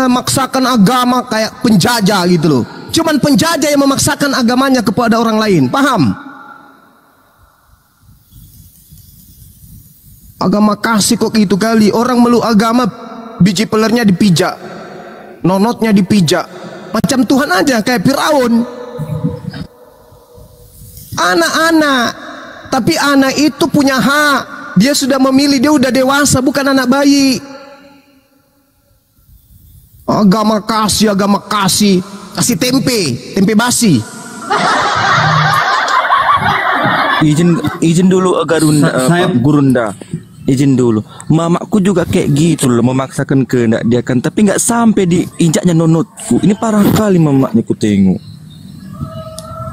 Maksakan agama kayak penjajah gitu loh. Cuman penjajah yang memaksakan agamanya kepada orang lain. Paham? Agama kasih kok gitu kali. Orang meluk agama, biji pelernya dipijak, nonotnya dipijak. Macam Tuhan aja, kayak Firaun. Anak-anak, tapi anak itu punya hak. Dia sudah memilih, dia udah dewasa, bukan anak bayi. Agama kasih, kasih tempe basi. Izin dulu Gurunda. Izin dulu. Mamaku juga kayak gitu loh, memaksakan kehendak dia kan, tapi nggak sampai diinjaknya nonotku. Ini parah kali mamaknya ku tengok.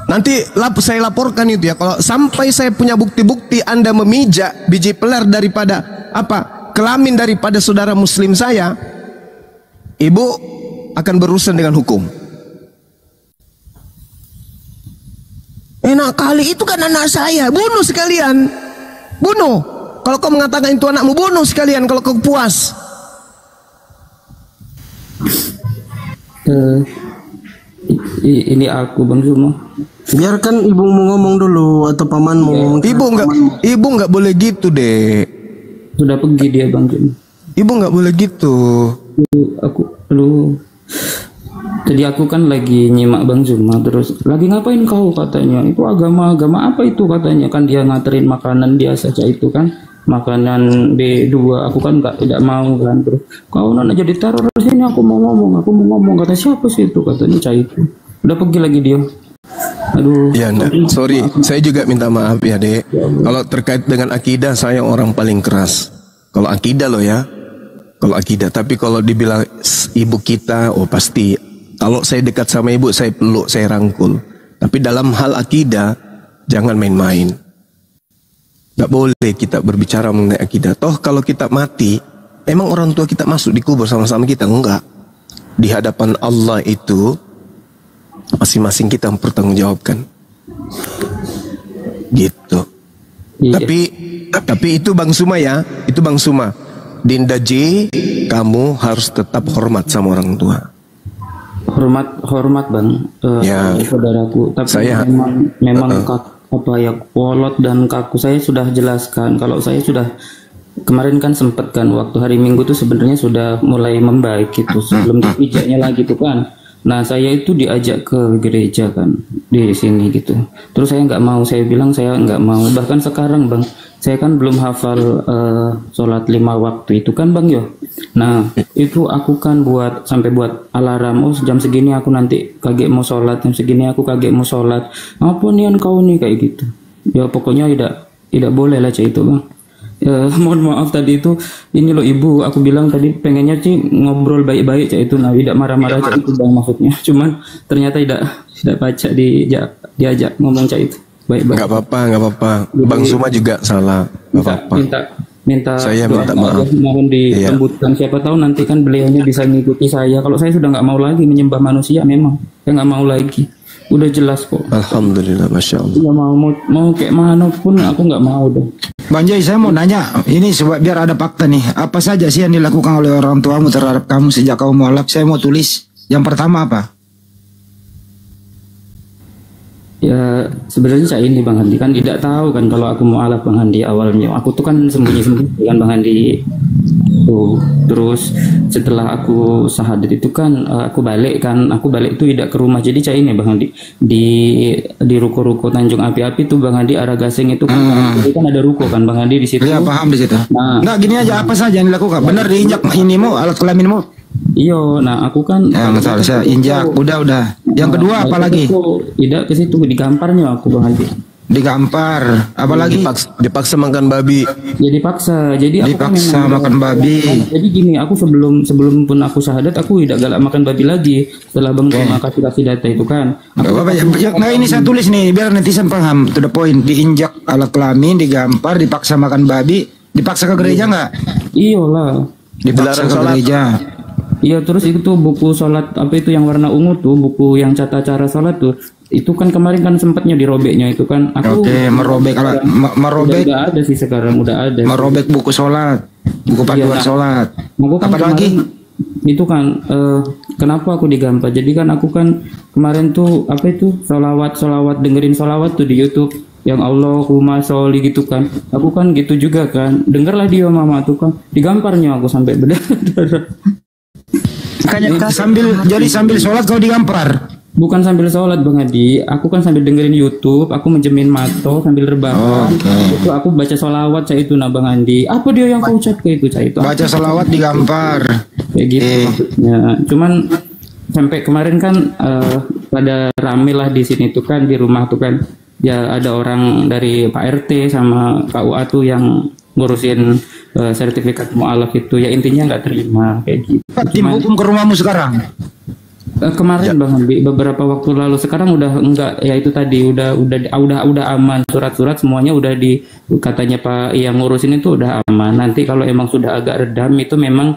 Nanti saya laporkan itu ya. Kalau sampai saya punya bukti-bukti Anda memijak biji peler daripada kelamin daripada saudara muslim saya, ibu akan berurusan dengan hukum. Enak kali, itu kan anak saya, bunuh sekalian. Bunuh. Kalau kau mengatakan itu anakmu, bunuh sekalian kalau kau puas. Ini aku Bang Zuma. Biarkan ibumu ngomong dulu atau pamanmu. Ibu nggak boleh gitu deh. Sudah pergi dia Bang Zuma. Ibu nggak boleh gitu. Tadi aku kan lagi nyimak Bang Zuma, terus lagi ngapain kau katanya, itu agama apa itu katanya, kan dia ngaterin makanan dia saja itu kan, makanan B2, aku kan tidak mau kan, terus kau nona jadi teror sini, aku mau ngomong, kata siapa sih itu, katanya Cah itu, udah pergi lagi dia. Aduh. Ya enggak, sorry, saya juga minta maaf ya dek. Kalau terkait dengan akidah, saya orang paling keras. Kalau akidah loh ya, kalau akidah. Tapi kalau dibilang ibu kita, oh pasti. Kalau saya dekat sama ibu, saya peluk, saya rangkul. Tapi dalam hal akidah, jangan main-main. Gak boleh kita berbicara mengenai akidah. Toh kalau kita mati, emang orang tua kita masuk di kubur sama-sama kita? Enggak. Di hadapan Allah itu, masing-masing kita mempertanggungjawabkan. Gitu. Iya. Tapi itu Bang Suma ya, itu Bang Suma. Dinda J, kamu harus tetap hormat sama orang tua. Hormat Bang, ya, saudaraku. Tapi memang kolot dan kaku. Saya sudah jelaskan. Kalau saya sudah kemarin kan sempat kan waktu hari Minggu tuh sebenarnya sudah mulai membaik gitu. Sebelum dipijaknya lagi tuh kan. Nah saya itu diajak ke gereja kan di sini gitu. Terus saya nggak mau. Saya bilang saya nggak mau. Bahkan sekarang Bang, saya kan belum hafal sholat 5 waktu itu kan Bang yo. Nah itu aku kan buat alarm. Oh jam segini aku nanti kaget mau sholat, jam segini aku kaget mau sholat. Apa nih kau nih kayak gitu? Ya pokoknya tidak boleh lah Cah itu Bang. Mohon maaf tadi itu, ini loh ibu, aku bilang tadi pengennya sih ngobrol baik-baik Cah itu, nah tidak marah-marah Cah itu Bang maksudnya. Cuman ternyata tidak baca diajak ngomong Cah itu. Baik-baik. Nggak apa-apa. Bang Suma juga salah. Nggak apa-apa. Saya minta maaf. Mohon dilembutkan. Siapa tahu nanti kan beliaunya bisa ngikuti saya. Kalau saya sudah nggak mau lagi menyembah manusia, memang saya nggak mau lagi. Udah jelas kok. Alhamdulillah, masya Allah. Ya mau kayak mana pun aku nggak mau deh. Bang Jai, saya mau nanya, ini biar ada fakta nih. Apa saja sih yang dilakukan oleh orang tuamu terhadap kamu sejak kamu mualaf? Saya mau tulis. Yang pertama apa? Ya sebenarnya saya ini Bang Handi kan tidak tahu kan kalau aku mau alaf Bang Handi awalnya. Aku tuh kan sembunyi-sembunyi kan Bang Handi. Terus setelah aku syahadat itu kan aku balik itu tidak ke rumah. Jadi saya ini Bang Handi di ruko-ruko Tanjung Api-Api tuh Bang Handi arah Gasing itu kan ada ruko kan Bang Handi di situ. Ya paham di situ. Nah, enggak gini aja, apa saja yang dilakukan? Benar diinjak inimu, alat kelaminmu? Iyo, nah aku kan masalah saya injak, udah. Yang kedua apa lagi? Tidak ke situ, di gamparnya aku Bang Handi. digampar, apalagi dipaksa makan babi. Ya dipaksa. Jadi aku kan dipaksa memang- makan babi. Jadi gini, aku sebelum pun aku syahadat, aku tidak galak makan babi lagi. Setelah Bang Cuma kasih data itu kan. Gak apa-apa ya. Nah ini saya tulis nih biar netizen paham. To the point. Diinjak alat kelamin, digampar, dipaksa makan babi, dipaksa ke gereja nggak? Iyalah. Dipaksa ke gereja. Iya, terus itu tuh buku sholat apa itu yang warna ungu tuh, buku yang tata cara sholat tuh, itu kan kemarin kan sempatnya dirobeknya itu kan. Aku Oke, merobek merobek. Udah ada sih sekarang, udah ada. Merobek buku sholat, buku panduan Iya, sholat. Aku kan Apalagi kemarin- itu kan kenapa aku digampar? Jadi kan aku kan kemarin tuh apa itu solawat dengerin solawat tuh di YouTube yang Allahumma sholli gitu kan. Aku kan gitu juga kan. Dengarlah dia mama tuh kan digamparnya aku sampai berdarah. sambil sholat kau digampar. Bukan sambil sholat Bang Adi, aku kan sambil dengerin YouTube, aku menjemin mata sambil rebahan. Itu aku baca sholawat saya itu nah Bang Andi. Apa dia yang kau ucap ke itu saya itu? Baca sholawat digampar. Kayak gitu maksudnya. Cuman sampai kemarin kan pada rame lah di sini tuh kan, di rumah tuh kan ya ada orang dari Pak RT sama KUA tuh yang ngurusin sertifikat mualaf itu, ya intinya nggak terima kayak gitu. Tim hukum ke rumahmu sekarang? Kemarin Bang Andi, beberapa waktu lalu. Sekarang udah enggak, ya itu tadi udah aman, surat-surat semuanya udah di, katanya Pak yang ngurusin itu udah aman. Nanti kalau emang sudah agak redam itu memang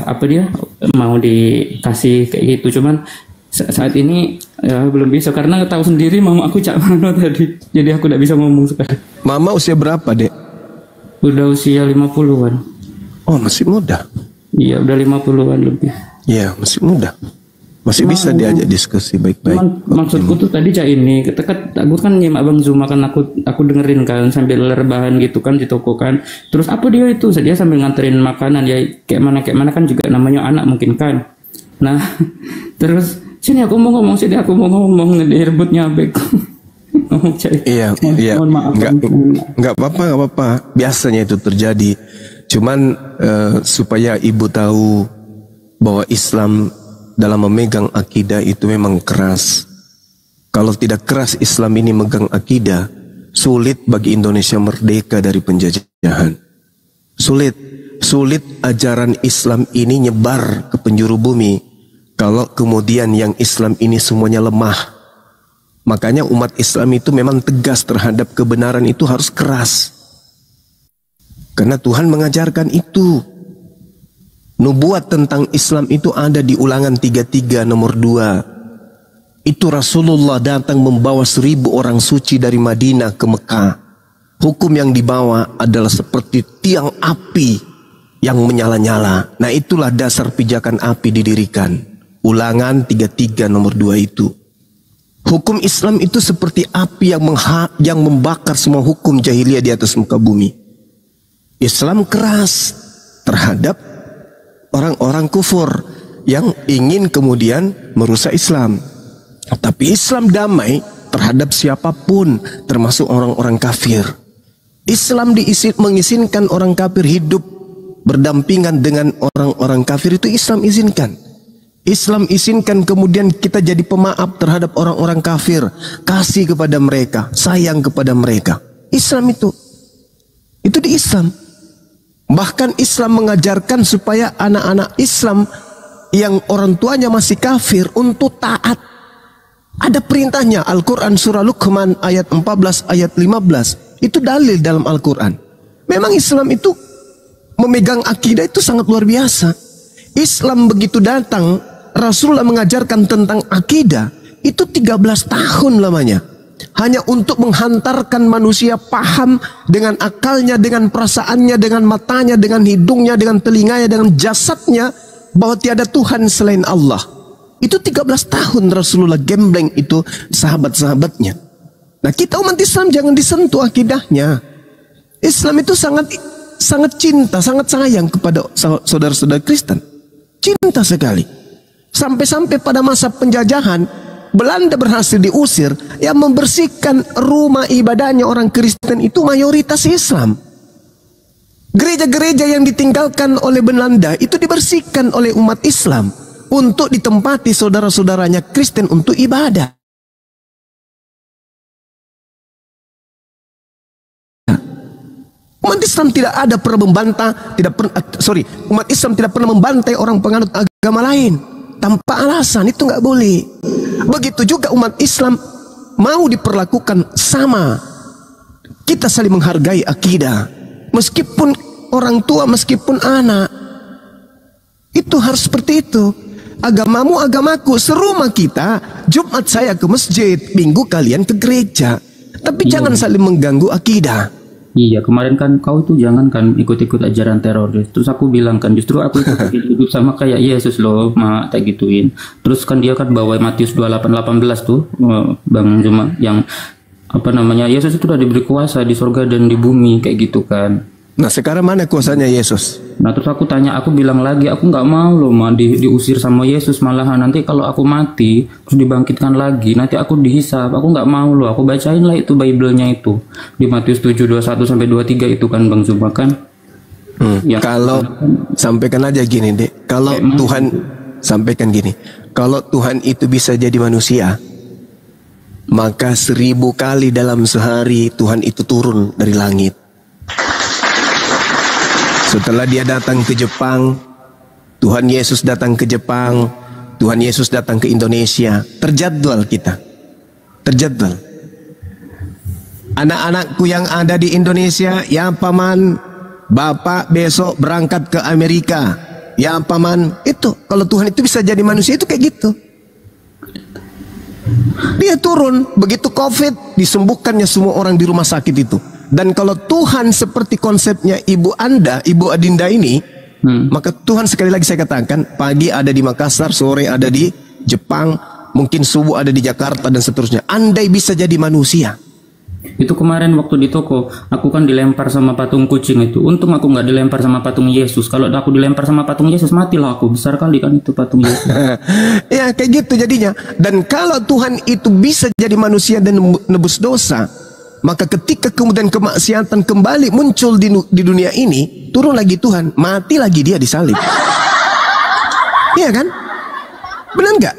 apa dia mau dikasih kayak gitu. Cuman saat ini ya belum bisa karena tahu sendiri mama aku cak mano tadi. Jadi aku tidak bisa ngomong sekarang. Mama usia berapa, Dek? Udah usia 50-an. Oh, masih muda. Iya, udah 50-an lebih. Iya, masih muda. Masih bisa diajak diskusi baik-baik. Maksudku tuh tadi cak ini, aku kan nyimak Bang Zuma kan, aku dengerin kan sambil rebahan gitu kan di toko kan. Terus apa dia itu? Dia sambil nganterin makanan ya kayak mana kan juga namanya anak mungkin kan. Nah, terus sini aku mau ngomong, direbutnya abek. Iya. Nggak apa-apa. Biasanya itu terjadi. Cuman supaya ibu tahu bahwa Islam dalam memegang akidah itu memang keras. Kalau tidak keras Islam ini megang akidah, sulit bagi Indonesia merdeka dari penjajahan. Sulit ajaran Islam ini nyebar ke penjuru bumi kalau kemudian yang Islam ini semuanya lemah. Makanya umat Islam itu memang tegas terhadap kebenaran, itu harus keras. Karena Tuhan mengajarkan itu. Nubuat tentang Islam itu ada di Ulangan 33 nomor 2. Itu Rasulullah datang membawa 1000 orang suci dari Madinah ke Mekah. Hukum yang dibawa adalah seperti tiang api yang menyala-nyala. Nah, itulah dasar pijakan api didirikan. Ulangan 33 nomor 2 itu. Hukum Islam itu seperti api yang membakar semua hukum jahiliyah di atas muka bumi. Islam keras terhadap orang-orang kufur yang ingin kemudian merusak Islam. Tapi Islam damai terhadap siapapun, termasuk orang-orang kafir. Islam mengizinkan orang kafir hidup berdampingan dengan orang-orang kafir, itu Islam izinkan. Islam izinkan kemudian kita jadi pemaaf terhadap orang-orang kafir, kasih kepada mereka, sayang kepada mereka. Islam itu di Islam. Bahkan Islam mengajarkan supaya anak-anak Islam yang orang tuanya masih kafir untuk taat. Ada perintahnya, Al-Quran surah Luqman ayat 14 ayat 15. Itu dalil dalam Al-Quran. Memang Islam itu memegang akidah itu sangat luar biasa. Islam begitu datang, Rasulullah mengajarkan tentang akidah, itu 13 tahun lamanya. Hanya untuk menghantarkan manusia paham dengan akalnya, dengan perasaannya, dengan matanya, dengan hidungnya, dengan telinganya, dengan jasadnya, bahwa tiada Tuhan selain Allah. Itu 13 tahun Rasulullah gembleng itu sahabat-sahabatnya. Nah, kita umat Islam jangan disentuh akidahnya. Islam itu sangat cinta, sangat sayang kepada saudara-saudara Kristen. Cinta sekali. Sampai-sampai pada masa penjajahan, Belanda berhasil diusir, yang membersihkan rumah ibadahnya orang Kristen itu mayoritas Islam. Gereja-gereja yang ditinggalkan oleh Belanda itu dibersihkan oleh umat Islam untuk ditempati saudara-saudaranya Kristen untuk ibadah. Umat Islam tidak ada pernah membantah, umat Islam tidak pernah membantai orang penganut agama lain tanpa alasan. Itu nggak boleh. Begitu juga umat Islam mau diperlakukan sama. Kita saling menghargai akidah, meskipun orang tua, meskipun anak. Itu harus seperti itu. Agamamu agamaku, serumah kita. Jumat saya ke masjid, Minggu kalian ke gereja. Tapi jangan saling mengganggu akidah. Iya, kemarin kan kau itu jangan kan ikut-ikut ajaran teroris. Terus aku bilang kan, justru aku hidup sama kayak Yesus loh, tak gituin. Terus kan dia kan bawa Matius 28:18 tuh, Bang Zuma, yang apa namanya, Yesus itu udah diberi kuasa di surga dan di bumi, kayak gitu kan. Nah sekarang mana kuasanya Yesus? Nah terus aku tanya, aku bilang lagi, aku nggak mau loh diusir sama Yesus, malahan nanti kalau aku mati terus dibangkitkan lagi, nanti aku dihisab. Aku nggak mau loh. Aku bacain lah itu Bible-nya itu di Matius 7:21-23 itu kan Bang Zuma kan. Ya, kalau sampaikan aja gini dek, kalau Tuhan sampaikan gini, kalau Tuhan itu bisa jadi manusia, maka 1000 kali dalam sehari Tuhan itu turun dari langit. Setelah dia datang ke Jepang, Tuhan Yesus datang ke Jepang, Tuhan Yesus datang ke Indonesia. Terjadwal kita, terjadwal. Anak-anakku yang ada di Indonesia, ya paman, bapak besok berangkat ke Amerika, ya paman. Itu kalau Tuhan itu bisa jadi manusia itu kayak gitu. Dia turun, begitu COVID disembuhkannya semua orang di rumah sakit itu. Dan kalau Tuhan seperti konsepnya ibu Anda, ibu Adinda ini, maka Tuhan sekali lagi saya katakan, pagi ada di Makassar, sore ada di Jepang, mungkin subuh ada di Jakarta dan seterusnya. Andai bisa jadi manusia. Itu kemarin waktu di toko, aku kan dilempar sama patung kucing itu. Untung aku nggak dilempar sama patung Yesus. Kalau aku dilempar sama patung Yesus, matilah aku. Besar kali kan itu patung Yesus. Ya kayak gitu jadinya. Dan kalau Tuhan itu bisa jadi manusia dan nebus dosa, maka ketika kemudian kemaksiatan kembali muncul di dunia ini, turun lagi Tuhan, mati lagi dia disalib. Iya kan? Benar nggak?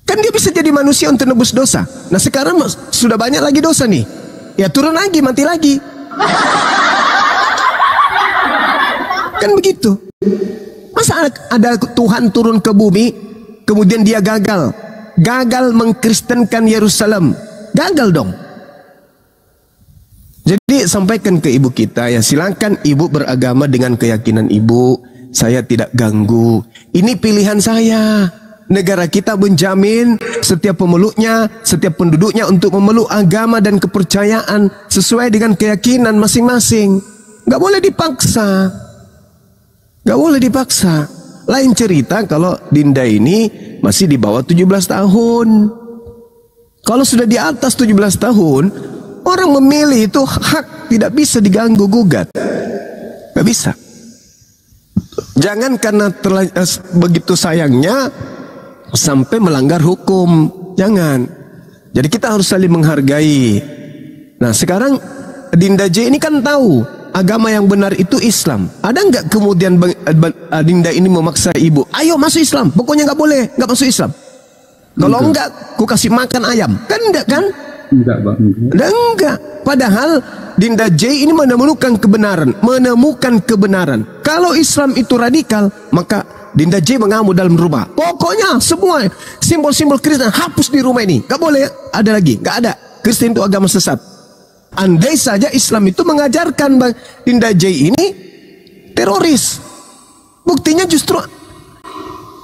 Kan dia bisa jadi manusia untuk nebus dosa. Nah sekarang sudah banyak lagi dosa nih. Ya turun lagi, mati lagi. Kan begitu. Masa ada Tuhan turun ke bumi, kemudian dia gagal mengkristenkan Yerusalem. Gagal dong. Jadi sampaikan ke ibu kita, ya silakan ibu beragama dengan keyakinan ibu. Saya tidak ganggu. Ini pilihan saya. Negara kita menjamin setiap pemeluknya, setiap penduduknya untuk memeluk agama dan kepercayaan sesuai dengan keyakinan masing-masing. Gak boleh dipaksa. Gak boleh dipaksa. Lain cerita kalau Dinda ini masih di bawah 17 tahun. Kalau sudah di atas 17 tahun, orang memilih itu hak, tidak bisa diganggu gugat. Gak bisa. Jangan karena begitu sayangnya sampai melanggar hukum. Jangan. Jadi kita harus saling menghargai. Nah sekarang Dinda J ini kan tahu agama yang benar itu Islam. Ada nggak kemudian Dinda ini memaksa ibu, ayo masuk Islam, pokoknya nggak boleh nggak masuk Islam. Kalau enggak, ku kasih makan ayam. Kan enggak kan? Enggak bang. Enggak. Padahal Dinda J ini menemukan kebenaran. Kalau Islam itu radikal, maka Dinda J mengamuk dalam rumah. Pokoknya semua simbol-simbol Kristen hapus di rumah ini. Gak boleh ada lagi. Gak ada. Kristen itu agama sesat. Andai saja Islam itu mengajarkan Bang Dinda J ini teroris. Buktinya justru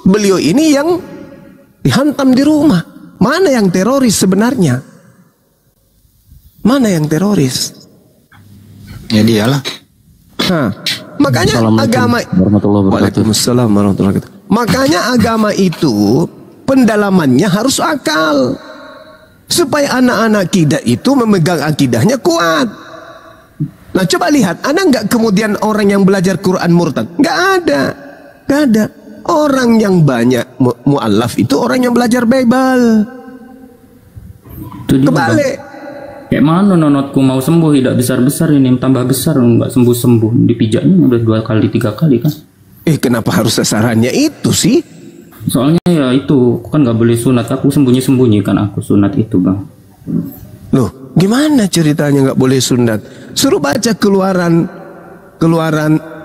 beliau ini yang dihantam di rumah. Mana yang teroris sebenarnya? Mana yang teroris? Ya dialah. Nah, makanya agama Waalaikumsalam warahmatullahi wabarakatuh. Makanya agama itu pendalamannya harus akal. Supaya anak-anak kita itu memegang akidahnya kuat. Nah coba lihat, ada nggak kemudian orang yang belajar Quran murtad? Nggak ada. Nggak ada. Orang yang banyak mu'alaf itu orang yang belajar Bible. Kebalik. Kayak mana nonotku mau sembuh tidak besar-besar ini tambah besar nggak sembuh-sembuh, dipijatnya udah 2 kali 3 kali kan. Kenapa harus sasarannya itu sih? Soalnya ya itu kan nggak boleh sunat, aku sembunyi-sembunyi kan aku sunat itu bang. Loh Gimana ceritanya nggak boleh sunat? Suruh baca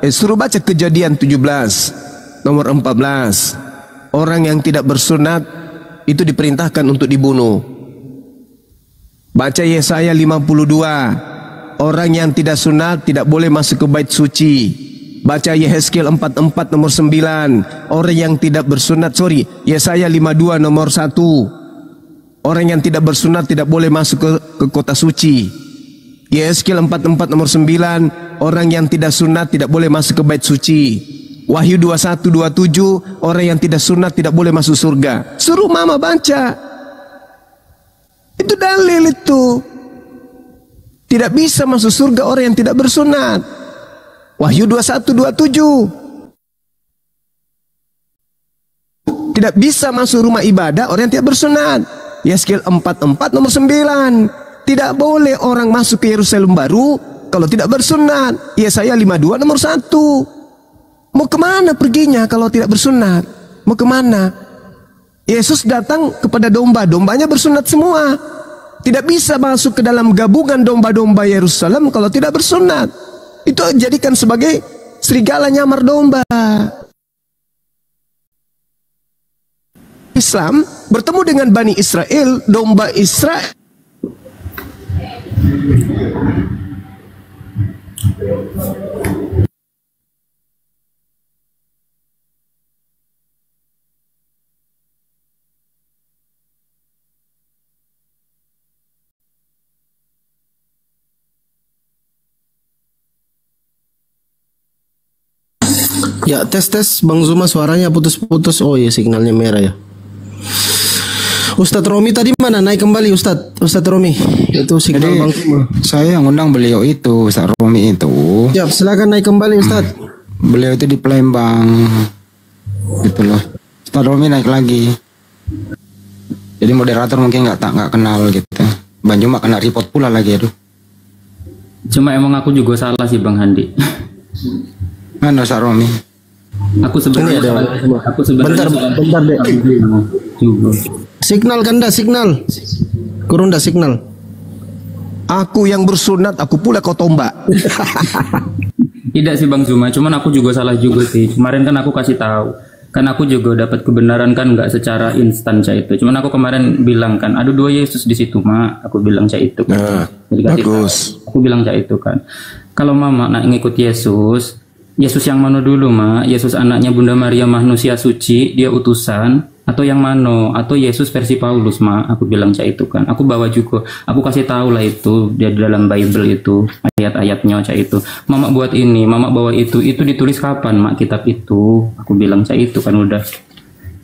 suruh baca Kejadian 17 nomor 14. Orang yang tidak bersunat itu diperintahkan untuk dibunuh. Baca Yesaya 52. Orang yang tidak sunat tidak boleh masuk ke bait suci. Baca Yehezkiel 44 nomor 9. Orang yang tidak bersunat, Yesaya 52 nomor 1. Orang yang tidak bersunat tidak boleh masuk ke kota suci. Yehezkiel 44 nomor 9. Orang yang tidak sunat tidak boleh masuk ke bait suci. Wahyu 21:27. Orang yang tidak sunat tidak boleh masuk surga. Suruh mama baca. Itu dalil itu. Tidak bisa masuk surga orang yang tidak bersunat. Wahyu 21:27. Tidak bisa masuk rumah ibadah orang yang tidak bersunat. Yehezkiel 44 nomor 9. Tidak boleh orang masuk ke Yerusalem baru kalau tidak bersunat. Yesaya 52 nomor 1. Mau kemana perginya kalau tidak bersunat? Mau kemana? Yesus datang kepada domba, dombanya bersunat semua. Tidak bisa masuk ke dalam gabungan domba-domba Yerusalem kalau tidak bersunat. Itu jadikan sebagai serigala nyamar domba. Islam bertemu dengan Bani Israel, domba Israel. Ya, tes Bang Zuma, suaranya putus-putus. Oh ya, signalnya merah ya. Ustadz Romi tadi mana? Naik kembali Ustadz Romi. Itu signal Bang Zuma. Saya yang undang beliau itu, Ustadz Romi itu. Ya, silakan naik kembali Ustadz. Beliau itu di Palembang. Gitu loh. Ustadz Romi naik lagi. Jadi moderator mungkin nggak kenal gitu. Bang Zuma kena report pula lagi, aduh. Cuma emang aku juga salah sih Bang Handi. Mana Ustadz Romi? Aku sebenarnya bentar deh. Juga. Signal kanda, signal. Kurunda signal. Aku yang bersunat, aku pula kau tombak. Tidak sih Bang Zuma, cuman aku juga salah juga sih. Kemarin kan aku kasih tahu. Kan aku juga dapat kebenaran kan nggak secara instan cah itu. Cuman aku kemarin bilang kan, ada 2 Yesus di situ mak. Aku bilang cah itu kan. Nah, jadi bagus. Aku bilang cah itu kan. Kalau mama nak ngikut Yesus yang mana dulu mak? Yesus anaknya Bunda Maria manusia suci, dia utusan, atau yang mana? Atau Yesus versi Paulus mak? Aku bilang cah itu kan. Aku bawa juga. Aku kasih tahu lah itu dia di dalam Bible itu ayat-ayatnya cah itu. Mama buat ini, mama bawa itu ditulis kapan mak kitab itu? Aku bilang cah itu kan udah.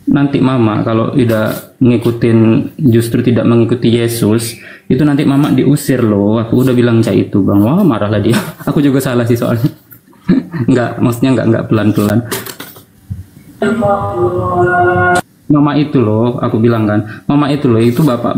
Nanti mama kalau udah ngikutin justru tidak mengikuti Yesus, itu nanti mama diusir loh. Aku udah bilang cah itu bang. Wah marahlah dia. Aku juga salah sih soalnya. Maksudnya enggak pelan-pelan. Mama itu loh, aku bilang kan, mama itu loh, itu bapak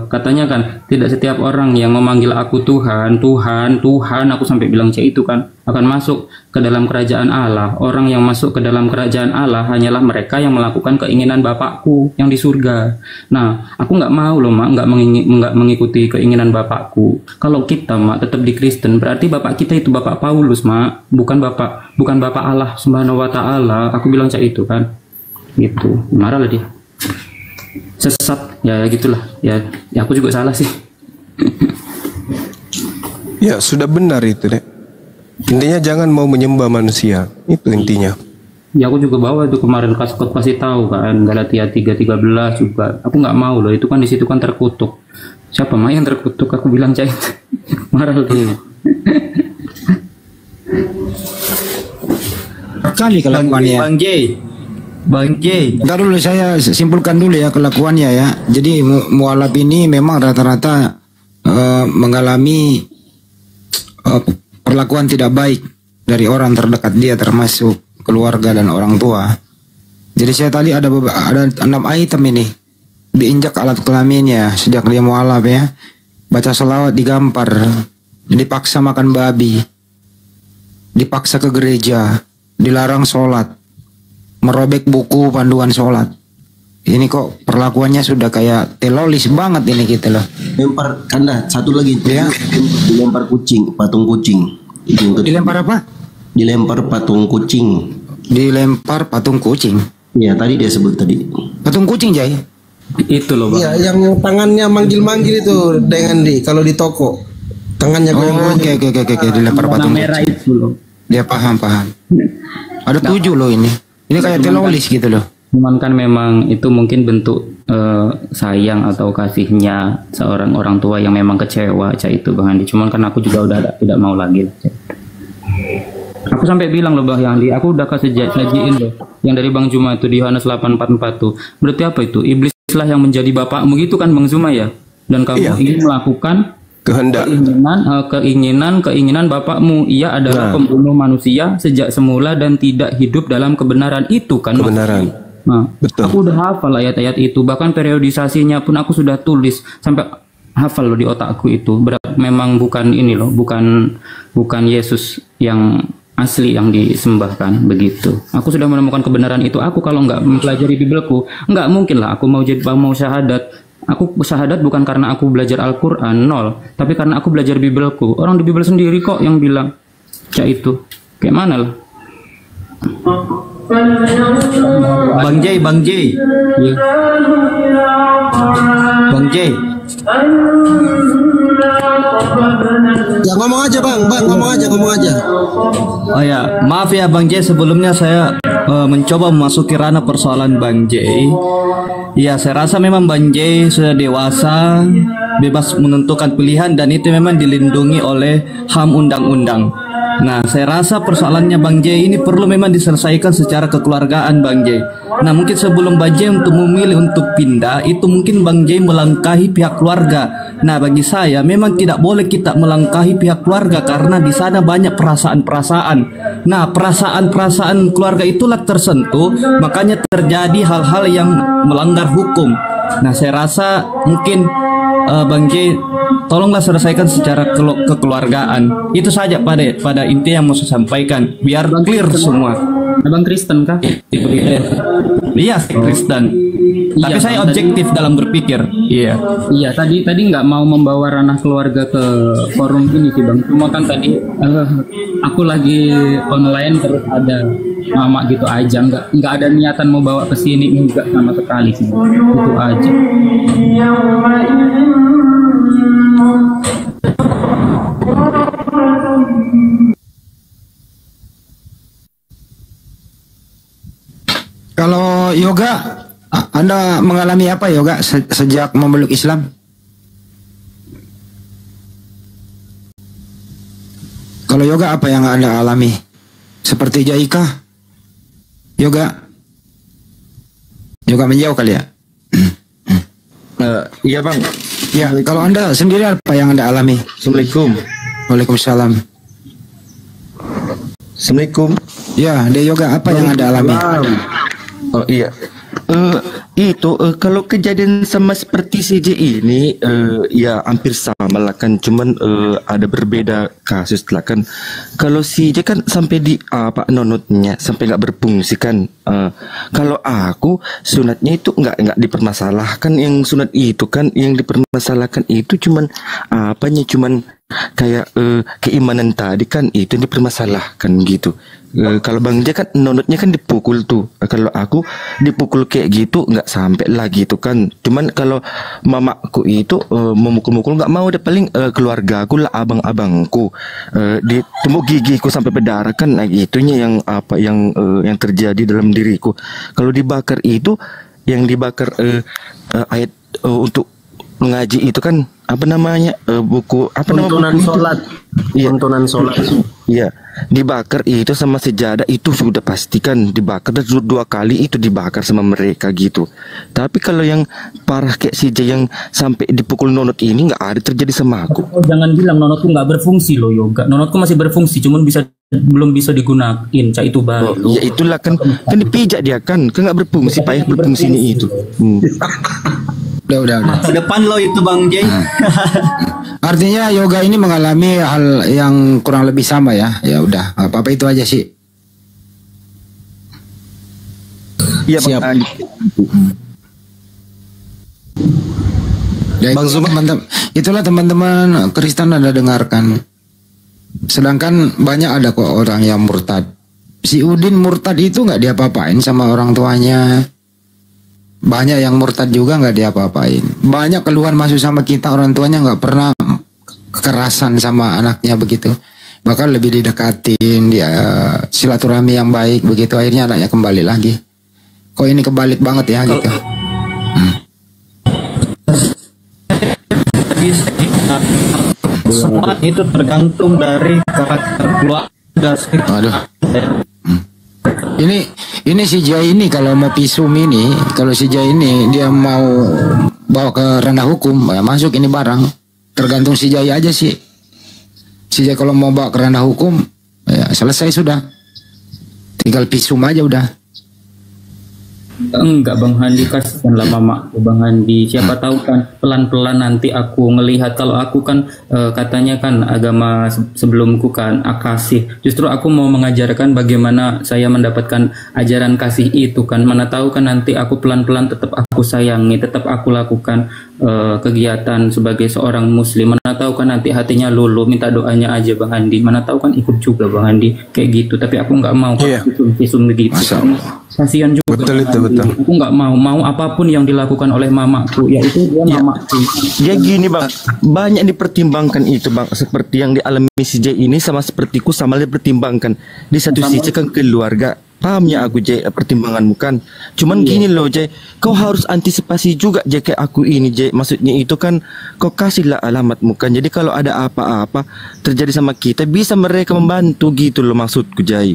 katanya kan, tidak setiap orang yang memanggil aku Tuhan, aku sampai bilang cek itu kan, akan masuk ke dalam kerajaan Allah. Orang yang masuk ke dalam kerajaan Allah hanyalah mereka yang melakukan keinginan Bapakku yang di surga. Nah, aku nggak mau loh mak, nggak mengikuti keinginan Bapakku. Kalau kita mak tetap di Kristen, berarti Bapak kita itu Bapak Paulus mak, bukan Bapak Allah Subhanahu Wa Taala. Aku bilang cek itu kan. Gitu, marah lah dia, sesat ya gitulah ya aku juga salah sih. Ya sudah benar itu deh, intinya jangan mau menyembah manusia, itu intinya. Ya aku juga bawa itu kemarin kasih tahu kan, Galatia 3:13 juga aku nggak mau loh, itu kan di situ kan terkutuk. Siapa mah yang terkutuk? Aku bilang cahit. Marah dia. Kali kelakuannya Bang J. Ntar dulu saya simpulkan dulu ya kelakuannya ya. Jadi mualaf ini memang rata-rata mengalami perlakuan tidak baik dari orang terdekat dia, termasuk keluarga dan orang tua. Jadi saya tadi ada 6 item ini, diinjak alat kelaminnya sejak dia mualaf ya. Baca selawat digampar, dipaksa makan babi, dipaksa ke gereja, dilarang sholat, merobek buku panduan sholat. Ini kok perlakuannya sudah kayak teroris banget ini kita loh. Lempar anda satu lagi Ya. dilempar kucing, patung kucing. Dilempar apa? Dilempar patung kucing. Dilempar patung kucing. Iya tadi dia sebut tadi. Patung kucing Jay. Itu loh Bang. Iya, yang tangannya manggil-manggil itu dengan kalau di toko. Tangannya Oh, goyang-goyang. oke, dilempar patung merah kucing. itu loh. Dia paham. Ada 7 loh ini. Ini kayak teroris gitu loh. Cuman kan memang itu mungkin bentuk sayang atau kasihnya seorang orang tua yang memang kecewa itu Bang Andi. Cuman kan aku juga udah tidak mau lagi. Aku sampai bilang loh Bang Andi, aku udah kasih sajiin loh yang dari Bang Zuma itu di Yohanes 8:44 tuh. Berarti apa itu? Iblislah yang menjadi bapakmu gitu kan Bang Zuma ya. Dan kamu ingin melakukan Kehendak. keinginan bapakmu. Ia adalah pembunuh manusia sejak semula dan tidak hidup dalam kebenaran itu kan. Kebenaran. Nah, Betul. aku udah hafal ayat-ayat itu, bahkan periodisasinya pun aku sudah tulis sampai hafal loh di otakku itu. Memang bukan ini loh, bukan Yesus yang asli yang disembahkan begitu. Aku sudah menemukan kebenaran itu. Aku kalau nggak mempelajari Bibelku, nggak mungkin lah aku mau syahadat. Aku syahadat bukan karena aku belajar Al-Quran, nol. Tapi karena aku belajar Bibelku. Orang di Bibel sendiri kok yang bilang, kayak itu. Kayak mana lah? Bang J. Iya. Bang J. Ya ngomong aja bang, ngomong aja. Oh ya, maaf ya Bang J, sebelumnya saya mencoba memasuki ranah persoalan Bang J. Ya, saya rasa memang Bang J sudah dewasa, bebas menentukan pilihan dan itu memang dilindungi oleh HAM undang-undang. Nah, saya rasa persoalannya Bang J ini perlu memang diselesaikan secara kekeluargaan Bang J. Nah, mungkin sebelum Bang J untuk memilih untuk pindah, itu mungkin Bang J melangkahi pihak keluarga. Nah, bagi saya memang tidak boleh kita melangkahi pihak keluarga karena di sana banyak perasaan-perasaan. Nah, perasaan-perasaan keluarga itulah tersentuh, makanya terjadi hal-hal yang melanggar hukum. Nah, saya rasa mungkin Bang J, tolonglah selesaikan secara kekeluargaan. Itu saja pada inti yang mau saya sampaikan, biar clear semua. Abang Kristen kah? Iya, Kristen. Tapi Iya, saya Bang, objektif dalam berpikir. Iya. Iya, tadi nggak mau membawa ranah keluarga ke forum ini sih Bang. Cuma kan tadi aku lagi online terus ada mama gitu aja, nggak ada niatan mau bawa ke sini enggak sama sekali sih. Itu aja. Kalau yoga, Anda mengalami apa yoga sejak memeluk Islam? Kalau yoga apa yang Anda alami? Seperti Jaika? Yoga menjauh kali ya? Iya bang. Ya, kalau Anda sendiri apa yang Anda alami? Assalamualaikum. Waalaikumsalam. Assalamualaikum. Ya, dia yoga apa yang Anda alami? Oh iya. Kalau kejadian sama seperti CJ ini ya hampir sama lah kan, cuman ada berbeda kasus lah kan. Kalau CJ kan sampai di nonotnya sampai nggak berfungsi kan. Kalau aku sunatnya itu nggak dipermasalahkan, yang sunat itu kan yang dipermasalahkan itu cuman cuman kayak keimanan tadi kan itu yang dipermasalahkan gitu. Kalau Bang J kan nonotnya kan dipukul tuh. Kalau aku dipukul kayak gitu nggak sampai lah gitu kan. Cuman kalau mamaku itu memukul-mukul nggak mau deh, paling keluarga aku lah, abang-abangku ditembuk gigiku sampai berdarah kan. Nah itunya yang terjadi dalam diriku. Kalau dibakar itu yang dibakar ayat untuk mengaji itu kan buku tuntunan sholat. Iya, tuntunan sholat. Iya, dibakar itu sama sejadah itu sudah pastikan dibakar, dan 2 kali itu dibakar sama mereka gitu. Tapi kalau yang parah kayak si J yang sampai dipukul nonot ini nggak ada terjadi sama aku. Oh, jangan bilang nonotku nggak berfungsi loh yoga. Nonotku masih berfungsi, cuman belum bisa digunain. Cak itu baru. Ya itulah kan dipijak dia kan nggak berfungsi, payah berfungsi ini itu. Udah. Masa depan lo itu Bang J. Artinya yoga ini mengalami hal yang kurang lebih sama ya. Ya udah, apa-apa itu aja sih. Iya, Siap. Ya, itulah teman-teman Kristen Anda dengarkan. Sedangkan banyak ada kok orang yang murtad. Si Udin murtad itu nggak diapa-apain sama orang tuanya. Banyak yang murtad juga nggak diapa-apain. Banyak keluhan masuk sama kita, orang tuanya nggak pernah kekerasan sama anaknya begitu. Bahkan lebih didekatin, dia silaturahmi yang baik begitu. Akhirnya anaknya kembali lagi. Kok ini kebalik banget ya gitu. Semua itu tergantung dari karakter keluarga. Aduh. Ini si Jai ini kalau mau pisum ini, kalau si Jai ini dia mau bawa ke ranah hukum, ya masuk ini barang. Tergantung si Jai aja sih. Si Jai kalau mau bawa ke ranah hukum, ya selesai sudah. Tinggal pisum aja udah. Enggak Bang Handi, kasihanlah mamaku Bang Handi. Siapa tahu kan pelan-pelan nanti aku ngelihat, kalau aku kan katanya kan agama sebelumku kan kasih. Justru aku mau mengajarkan bagaimana saya mendapatkan ajaran kasih itu kan. Mana tahu kan nanti aku pelan-pelan tetap aku sayangi, tetap aku lakukan kegiatan sebagai seorang muslim. Mana tahu kan nanti hatinya luluh, minta doanya aja Bang Handi. Mana tahu kan ikut juga Bang Handi kayak gitu. Tapi aku nggak mau visum begitu. Kasihan juga. Betul itu, betul. Aku nggak mau apapun yang dilakukan oleh mamaku, yaitu dia mamaku. Dia gini Bang, banyak dipertimbangkan itu Bang, seperti yang dialami si J ini sama sepertiku sama dipertimbangkan. Di satu sisi kan keluarga, pahamnya aku J pertimbanganmu kan. Cuman gini loh J, kau harus antisipasi juga J kayak aku ini J. Maksudnya itu kan kau kasihlah alamatmu kan. Jadi kalau ada apa-apa terjadi sama kita, bisa mereka membantu gitu loh maksudku J.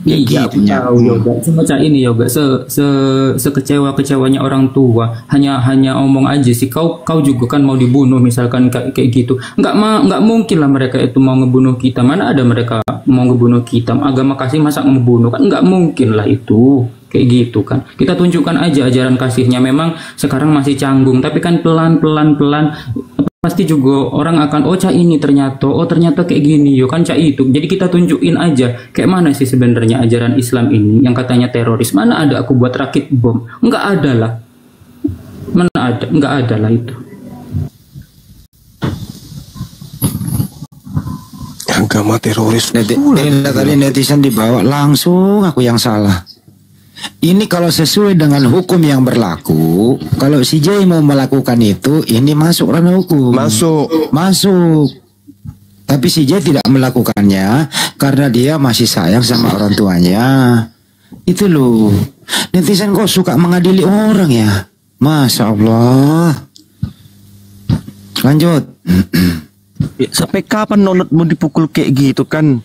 Iya, aku tahu Yoga. Cuma ini Yoga, sekecewa-kecewanya orang tua. Hanya omong aja sih. Kau juga kan mau dibunuh misalkan kayak gitu. Nggak mungkin lah mereka itu mau ngebunuh kita. Mana ada mereka mau ngebunuh kita? Agama kasih masa ngebunuh kan? Nggak mungkin lah itu. Kayak gitu kan. Kita tunjukkan aja ajaran kasihnya. Memang sekarang masih canggung, tapi kan pelan pasti juga orang akan cak ini ternyata kayak gini yo kan cak itu. Jadi kita tunjukin aja kayak mana sih sebenarnya ajaran Islam ini yang katanya teroris. Mana ada aku buat rakit bom? Enggak ada lah. Mana ada? Enggak ada lah itu. Agama teroris. Tadi netizen dibawa langsung aku yang salah. Ini kalau sesuai dengan hukum yang berlaku, kalau si J mau melakukan itu, ini masuk ranah hukum. Masuk. Tapi si J tidak melakukannya karena dia masih sayang sama orang tuanya. Itu loh. Netizen kok suka mengadili orang ya? Masya Allah. Lanjut. Sampai kapan nonot mau dipukul kayak gitu kan?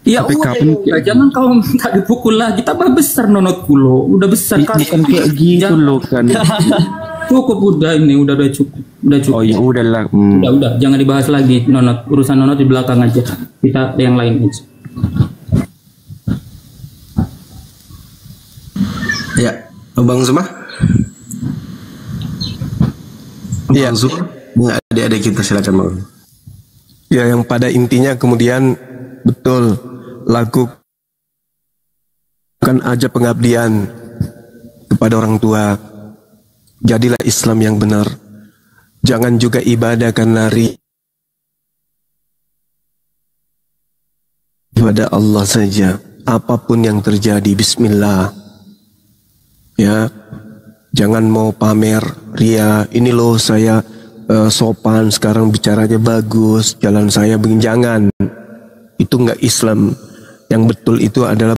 Ya udah, jangan kau minta dipukul lagi. Tambah besar nonotku lo, udah besar kan. Bukan kayak gitu lo kan. Cukup udah cukup. Oh ya udahlah. Udah, jangan dibahas lagi nonot. Urusan nonot di belakang aja. Kita yang lain aja. Ya, Bang Zuma. Iya, adik-adik kita silakan Bang. Ya, yang pada intinya kemudian betul lakukan aja pengabdian kepada orang tua. Jadilah Islam yang benar. Jangan juga ibadah karena kepada Allah saja. Apapun yang terjadi, bismillah. Ya, jangan mau pamer ria. Ini loh saya sopan sekarang, bicaranya bagus, jalan saya begini. Jangan. Itu enggak Islam. Yang betul itu adalah